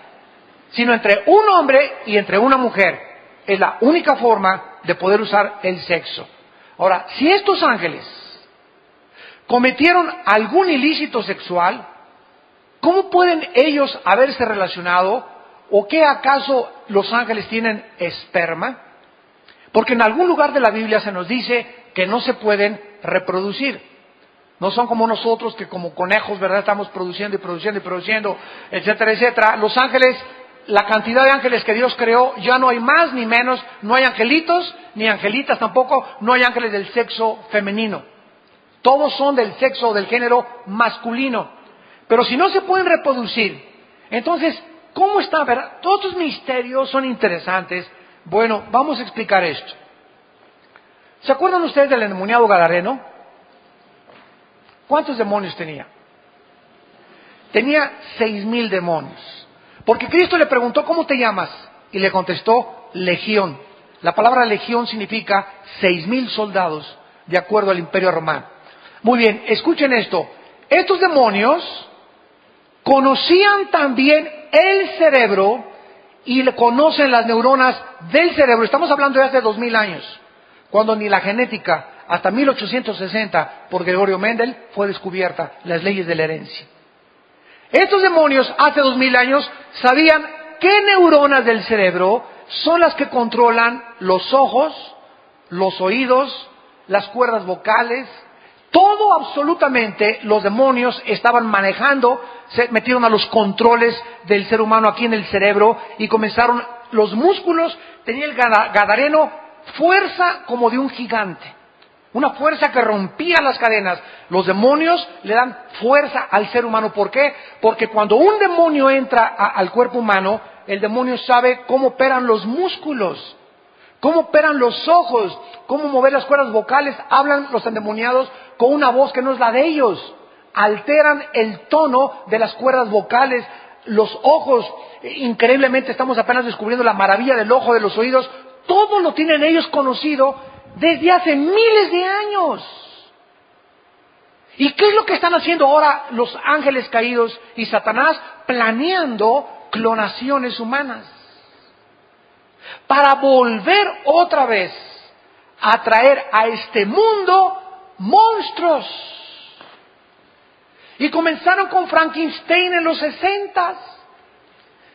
sino entre un hombre y entre una mujer. Es la única forma de poder usar el sexo. Ahora, si estos ángeles cometieron algún ilícito sexual, ¿cómo pueden ellos haberse relacionado? ¿O qué acaso los ángeles tienen esperma? Porque en algún lugar de la Biblia se nos dice que no se pueden reproducir. No son como nosotros que como conejos, ¿verdad? Estamos produciendo y produciendo y produciendo, etcétera, etcétera. Los ángeles, la cantidad de ángeles que Dios creó, ya no hay más ni menos. No hay angelitos, ni angelitas tampoco. No hay ángeles del sexo femenino. Todos son del sexo o del género masculino. Pero si no se pueden reproducir, entonces, ¿cómo está? ¿Verdad? Todos estos misterios son interesantes. Bueno, vamos a explicar esto. ¿Se acuerdan ustedes del endemoniado gadareno? ¿Cuántos demonios tenía? Tenía 6,000 demonios. Porque Cristo le preguntó, ¿cómo te llamas? Y le contestó, Legión. La palabra legión significa 6,000 soldados, de acuerdo al Imperio Romano. Muy bien, escuchen esto. Estos demonios conocían también el cerebro y le conocen las neuronas del cerebro. Estamos hablando de hace 2,000 años, cuando ni la genética, hasta 1860, por Gregorio Mendel, fue descubierta, las leyes de la herencia. Estos demonios, hace 2,000 años, sabían qué neuronas del cerebro son las que controlan los ojos, los oídos, las cuerdas vocales. Todo absolutamente los demonios estaban manejando, se metieron a los controles del ser humano aquí en el cerebro y comenzaron los músculos. Tenía el gadareno fuerza como de un gigante, una fuerza que rompía las cadenas. Los demonios le dan fuerza al ser humano. ¿Por qué? Porque cuando un demonio entra al cuerpo humano, el demonio sabe cómo operan los músculos, cómo operan los ojos, cómo mover las cuerdas vocales. Hablan los endemoniados con una voz que no es la de ellos. Alteran el tono de las cuerdas vocales. Los ojos, increíblemente estamos apenas descubriendo la maravilla del ojo, de los oídos. Todo lo tienen ellos conocido desde hace miles de años. ¿Y qué es lo que están haciendo ahora los ángeles caídos y Satanás? Planeando clonaciones humanas para volver otra vez a traer a este mundo monstruos. Y comenzaron con Frankenstein en los 60.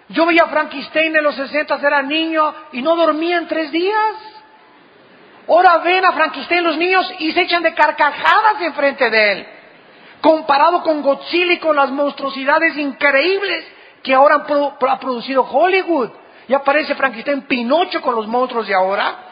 Yo veía a Frankenstein en los 60, era niño y no dormía en 3 días. Ahora ven a Frankenstein los niños y se echan de carcajadas enfrente de él, comparado con Godzilla y con las monstruosidades increíbles que ahora ha producido Hollywood. Ya aparece Frankenstein, Pinocho con los monstruos de ahora.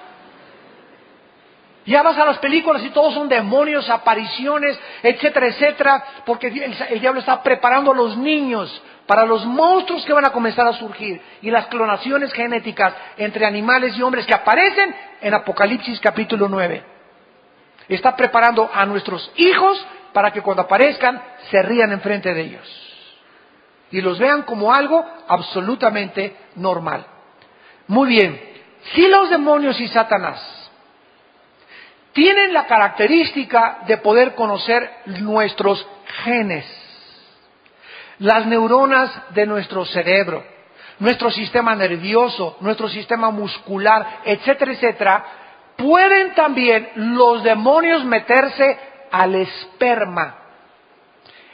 Ya vas a las películas y todos son demonios, apariciones, etcétera, etcétera, porque el diablo está preparando a los niños para los monstruos que van a comenzar a surgir y las clonaciones genéticas entre animales y hombres que aparecen en Apocalipsis capítulo 9. Está preparando a nuestros hijos para que cuando aparezcan se rían enfrente de ellos y los vean como algo absolutamente normal. Muy bien, si los demonios y Satanás tienen la característica de poder conocer nuestros genes, las neuronas de nuestro cerebro, nuestro sistema nervioso, nuestro sistema muscular, etcétera, etcétera. Pueden también los demonios meterse al esperma.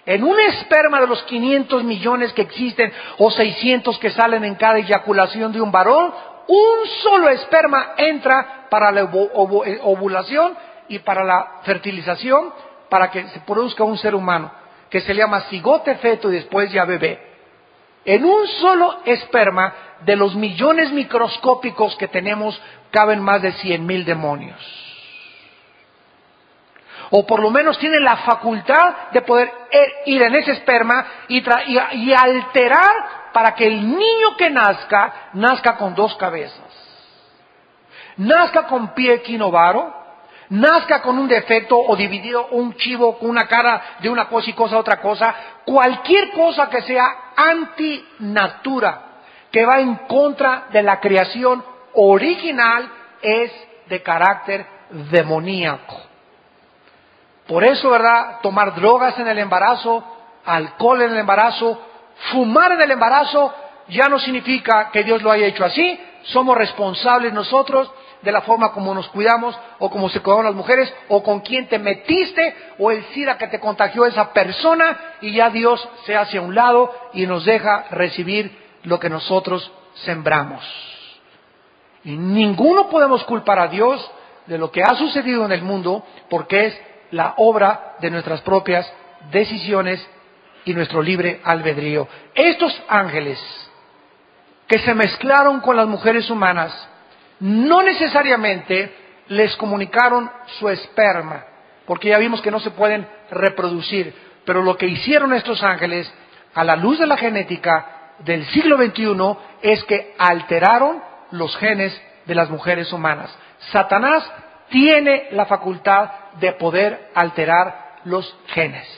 En un esperma de los 500 millones que existen o 600 que salen en cada eyaculación de un varón, un solo esperma entra para la ovulación y para la fertilización, para que se produzca un ser humano, que se llama cigote, feto y después ya bebé. En un solo esperma, de los millones microscópicos que tenemos, caben más de 100,000 demonios. O por lo menos tienen la facultad de poder ir en ese esperma y alterar para que el niño que nazca con 2 cabezas. Nazca con pie equinovaro, nazca con un defecto o dividido, un chivo con una cara de una cosa y cosa otra cosa, cualquier cosa que sea antinatura, que va en contra de la creación original, es de carácter demoníaco. Por eso, ¿verdad? Tomar drogas en el embarazo, alcohol en el embarazo, fumar en el embarazo, ya no significa que Dios lo haya hecho así. Somos responsables nosotros de la forma como nos cuidamos, o como se cuidaron las mujeres, o con quién te metiste, o el SIDA que te contagió esa persona, y ya Dios se hace a un lado y nos deja recibir lo que nosotros sembramos. Y ninguno podemos culpar a Dios de lo que ha sucedido en el mundo, porque es la obra de nuestras propias decisiones y nuestro libre albedrío. Estos ángeles que se mezclaron con las mujeres humanas no necesariamente les comunicaron su esperma, porque ya vimos que no se pueden reproducir, pero lo que hicieron estos ángeles, a la luz de la genética del siglo XXI, es que alteraron los genes de las mujeres humanas. Satanás tiene la facultad de poder alterar los genes.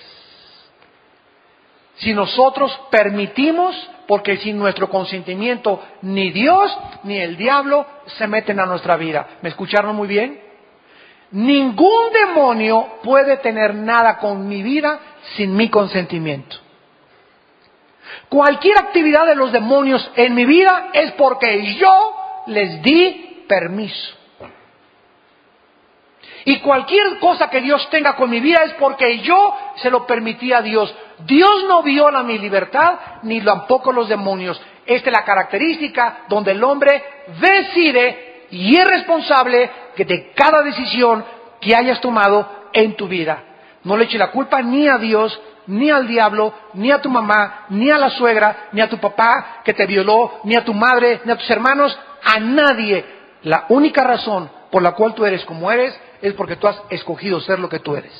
Si nosotros permitimos, porque sin nuestro consentimiento ni Dios ni el diablo se meten a nuestra vida. ¿Me escucharon muy bien? Ningún demonio puede tener nada con mi vida sin mi consentimiento. Cualquier actividad de los demonios en mi vida es porque yo les di permiso. Y cualquier cosa que Dios tenga con mi vida es porque yo se lo permití a Dios. Dios no viola mi libertad, ni tampoco los demonios. Esta es la característica donde el hombre decide y es responsable de cada decisión que hayas tomado en tu vida. No le eches la culpa ni a Dios, ni al diablo, ni a tu mamá, ni a la suegra, ni a tu papá que te violó, ni a tu madre, ni a tus hermanos, a nadie. La única razón por la cual tú eres como eres es porque tú has escogido ser lo que tú eres.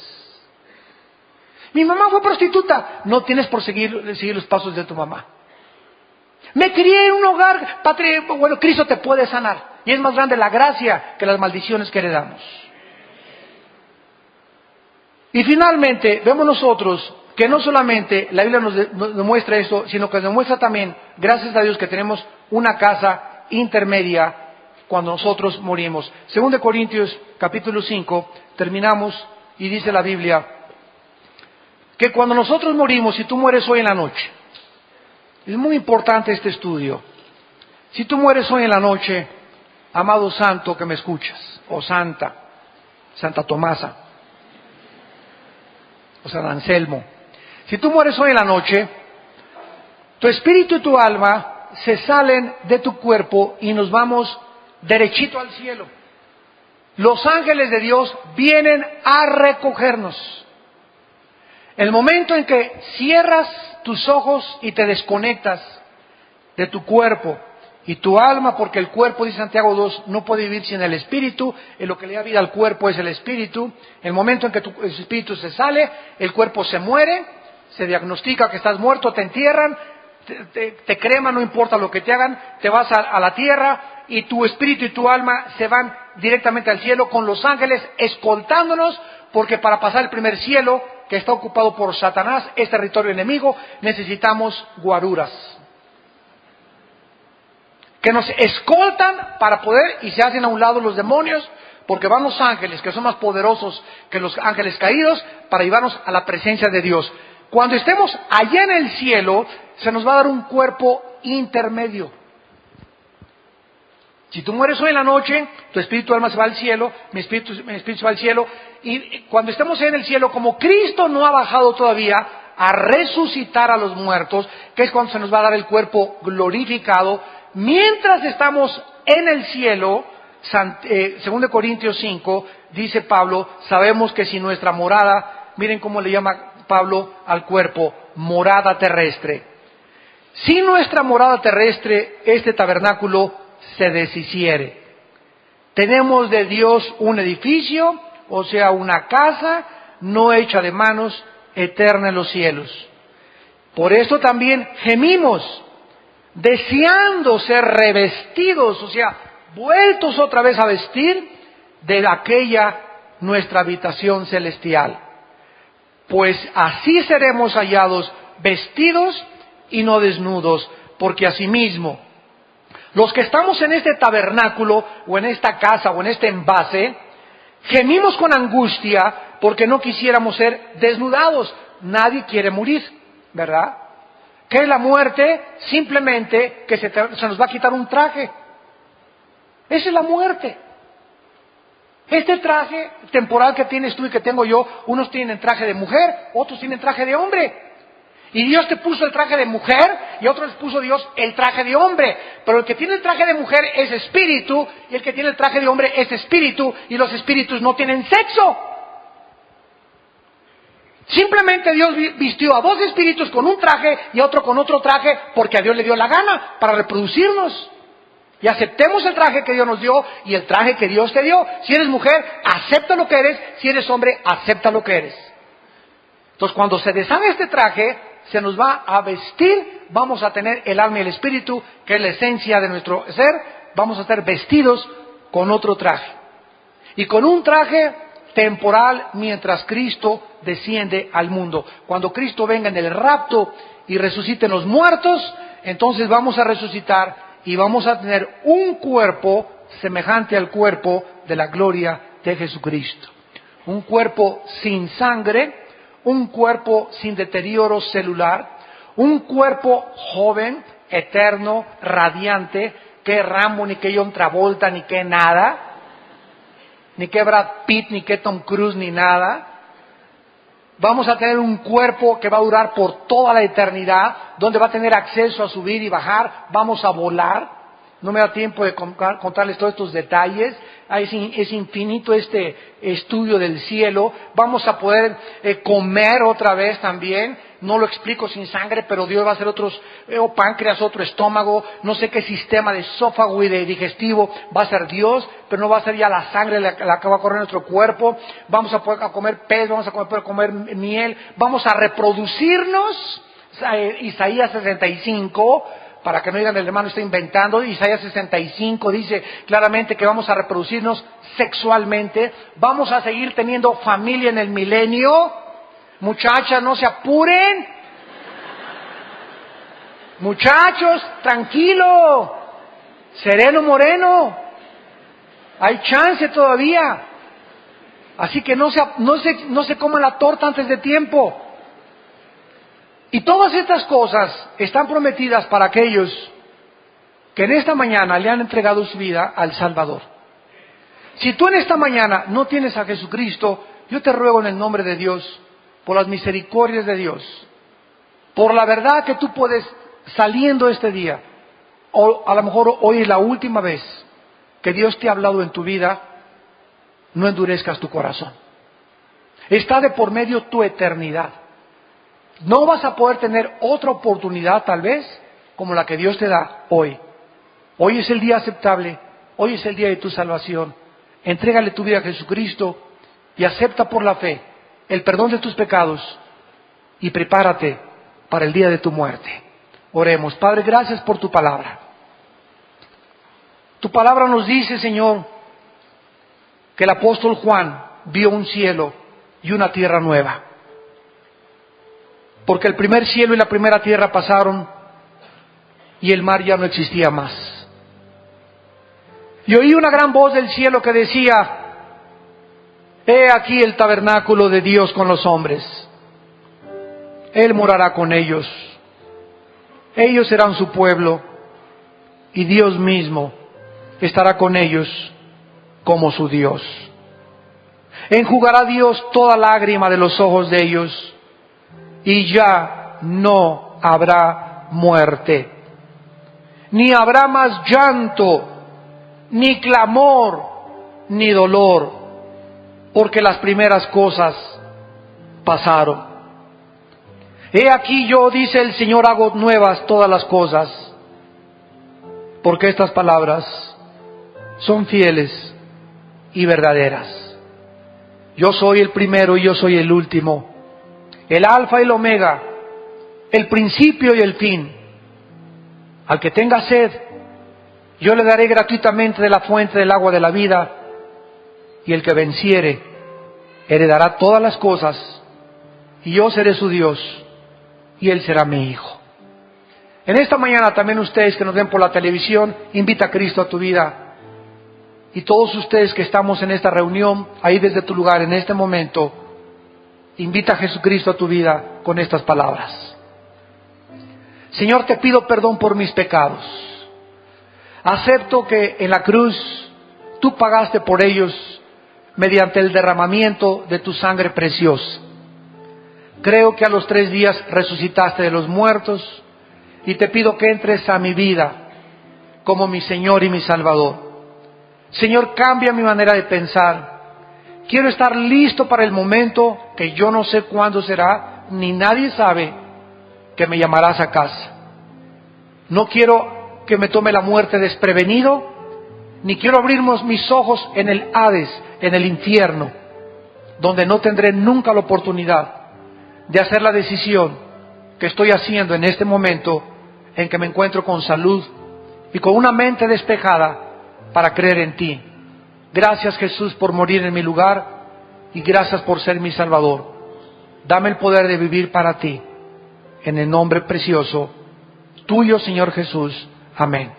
Mi mamá fue prostituta. No tienes por seguir los pasos de tu mamá. Me crié en un hogar, bueno, Cristo te puede sanar. Y es más grande la gracia que las maldiciones que heredamos. Y finalmente, vemos nosotros que no solamente la Biblia nos demuestra esto, sino que nos demuestra también, gracias a Dios, que tenemos una casa intermedia cuando nosotros morimos. 2 Corintios capítulo 5, terminamos y dice la Biblia que cuando nosotros morimos, si tú mueres hoy en la noche, es muy importante este estudio. Si tú mueres hoy en la noche, amado santo que me escuchas, o santa, Santa Tomasa, o San Anselmo, si tú mueres hoy en la noche, tu espíritu y tu alma se salen de tu cuerpo y nos vamos derechito al cielo. Los ángeles de Dios vienen a recogernos. El momento en que cierras tus ojos y te desconectas de tu cuerpo y tu alma, porque el cuerpo, dice Santiago 2, no puede vivir sin el espíritu, en lo que le da vida al cuerpo es el espíritu. El momento en que tu espíritu se sale, el cuerpo se muere, se diagnostica que estás muerto, te entierran, te creman, no importa lo que te hagan, te vas a la tierra y tu espíritu y tu alma se van directamente al cielo con los ángeles escoltándonos, porque para pasar el primer cielo, que está ocupado por Satanás, es territorio enemigo, necesitamos guaruras que nos escoltan para poder, y se hacen a un lado los demonios, porque van los ángeles, que son más poderosos que los ángeles caídos, para llevarnos a la presencia de Dios. Cuando estemos allá en el cielo, se nos va a dar un cuerpo intermedio. Si tú mueres hoy en la noche, tu espíritu alma se va al cielo, mi espíritu se va al cielo, y cuando estemos en el cielo, como Cristo no ha bajado todavía a resucitar a los muertos, que es cuando se nos va a dar el cuerpo glorificado, mientras estamos en el cielo, 2 Corintios 5, dice Pablo, sabemos que si nuestra morada, miren cómo le llama Pablo al cuerpo, morada terrestre. Si nuestra morada terrestre, este tabernáculo, se deshiciere, tenemos de Dios un edificio, o sea, una casa no hecha de manos, eterna en los cielos. Por eso también gemimos, deseando ser revestidos, o sea, vueltos otra vez a vestir de aquella nuestra habitación celestial. Pues así seremos hallados vestidos y no desnudos, porque asimismo, los que estamos en este tabernáculo, o en esta casa, o en este envase, gemimos con angustia, porque no quisiéramos ser desnudados. Nadie quiere morir, ¿verdad? ¿Qué es la muerte? Simplemente que se nos va a quitar un traje. Esa es la muerte. Este traje temporal que tienes tú y que tengo yo, unos tienen traje de mujer, otros tienen traje de hombre. Y Dios te puso el traje de mujer y a otros les puso Dios el traje de hombre. Pero el que tiene el traje de mujer es espíritu y el que tiene el traje de hombre es espíritu, y los espíritus no tienen sexo. Simplemente Dios vistió a dos espíritus con un traje y a otro con otro traje porque a Dios le dio la gana para reproducirnos. Y aceptemos el traje que Dios nos dio y el traje que Dios te dio. Si eres mujer, acepta lo que eres. Si eres hombre, acepta lo que eres. Entonces, cuando se deshaga este traje, se nos va a vestir, vamos a tener el alma y el espíritu, que es la esencia de nuestro ser, vamos a estar vestidos con otro traje. Y con un traje temporal mientras Cristo desciende al mundo. Cuando Cristo venga en el rapto y resuciten los muertos, entonces vamos a resucitar y vamos a tener un cuerpo semejante al cuerpo de la gloria de Jesucristo. Un cuerpo sin sangre, un cuerpo sin deterioro celular, un cuerpo joven, eterno, radiante, que Rambo, ni que John Travolta, ni que nada, ni que Brad Pitt, ni que Tom Cruise, ni nada. Vamos a tener un cuerpo que va a durar por toda la eternidad, donde va a tener acceso a subir y bajar, vamos a volar. No me da tiempo de contarles todos estos detalles. Es infinito este estudio del cielo. Vamos a poder comer otra vez también. No lo explico sin sangre, pero Dios va a hacer otros, páncreas, otro estómago. No sé qué sistema de esófago y de digestivo va a ser Dios, pero no va a ser ya la sangre la que va a correr en nuestro cuerpo. Vamos a poder comer pez, vamos a poder comer miel. Vamos a reproducirnos. Isaías 65. Para que no digan el hermano está inventando, Isaías 65 dice claramente que vamos a reproducirnos sexualmente, vamos a seguir teniendo familia en el milenio. Muchachas, no se apuren. Muchachos, tranquilo, sereno moreno, hay chance todavía. Así que no se coman la torta antes de tiempo. Y todas estas cosas están prometidas para aquellos que en esta mañana le han entregado su vida al Salvador. Si tú en esta mañana no tienes a Jesucristo, yo te ruego en el nombre de Dios, por las misericordias de Dios, por la verdad que tú puedes, saliendo este día, o a lo mejor hoy es la última vez que Dios te ha hablado en tu vida, no endurezcas tu corazón. Está de por medio tu eternidad. No vas a poder tener otra oportunidad tal vez como la que Dios te da hoy. Hoy es el día aceptable, hoy es el día de tu salvación. Entrégale tu vida a Jesucristo y acepta por la fe el perdón de tus pecados y prepárate para el día de tu muerte. Oremos. Padre, gracias por tu palabra. Tu palabra nos dice, Señor, que el apóstol Juan vio un cielo y una tierra nueva. Porque el primer cielo y la primera tierra pasaron y el mar ya no existía más. Y oí una gran voz del cielo que decía: He aquí el tabernáculo de Dios con los hombres. Él morará con ellos. Ellos serán su pueblo, y Dios mismo estará con ellos como su Dios. Enjugará Dios toda lágrima de los ojos de ellos, y ya no habrá muerte, ni habrá más llanto, ni clamor, ni dolor, porque las primeras cosas pasaron. He aquí yo, dice el Señor, hago nuevas todas las cosas, porque estas palabras son fieles y verdaderas. Yo soy el primero y yo soy el último, el alfa y el omega, el principio y el fin. Al que tenga sed, yo le daré gratuitamente de la fuente del agua de la vida, y el que venciere heredará todas las cosas, y yo seré su Dios, y él será mi hijo. En esta mañana también ustedes que nos ven por la televisión, invita a Cristo a tu vida. Y todos ustedes que estamos en esta reunión, ahí desde tu lugar en este momento, invita a Jesucristo a tu vida con estas palabras. Señor, te pido perdón por mis pecados. Acepto que en la cruz tú pagaste por ellos mediante el derramamiento de tu sangre preciosa. Creo que a los 3 días resucitaste de los muertos, y te pido que entres a mi vida como mi Señor y mi Salvador. Señor, cambia mi manera de pensar. Quiero estar listo para el momento que yo no sé cuándo será, ni nadie sabe, que me llamarás a casa. No quiero que me tome la muerte desprevenido, ni quiero abrir mis ojos en el Hades, en el infierno, donde no tendré nunca la oportunidad de hacer la decisión que estoy haciendo en este momento, en que me encuentro con salud y con una mente despejada para creer en ti. Gracias, Jesús, por morir en mi lugar, y gracias por ser mi Salvador. Dame el poder de vivir para ti, en el nombre precioso tuyo, Señor Jesús. Amén.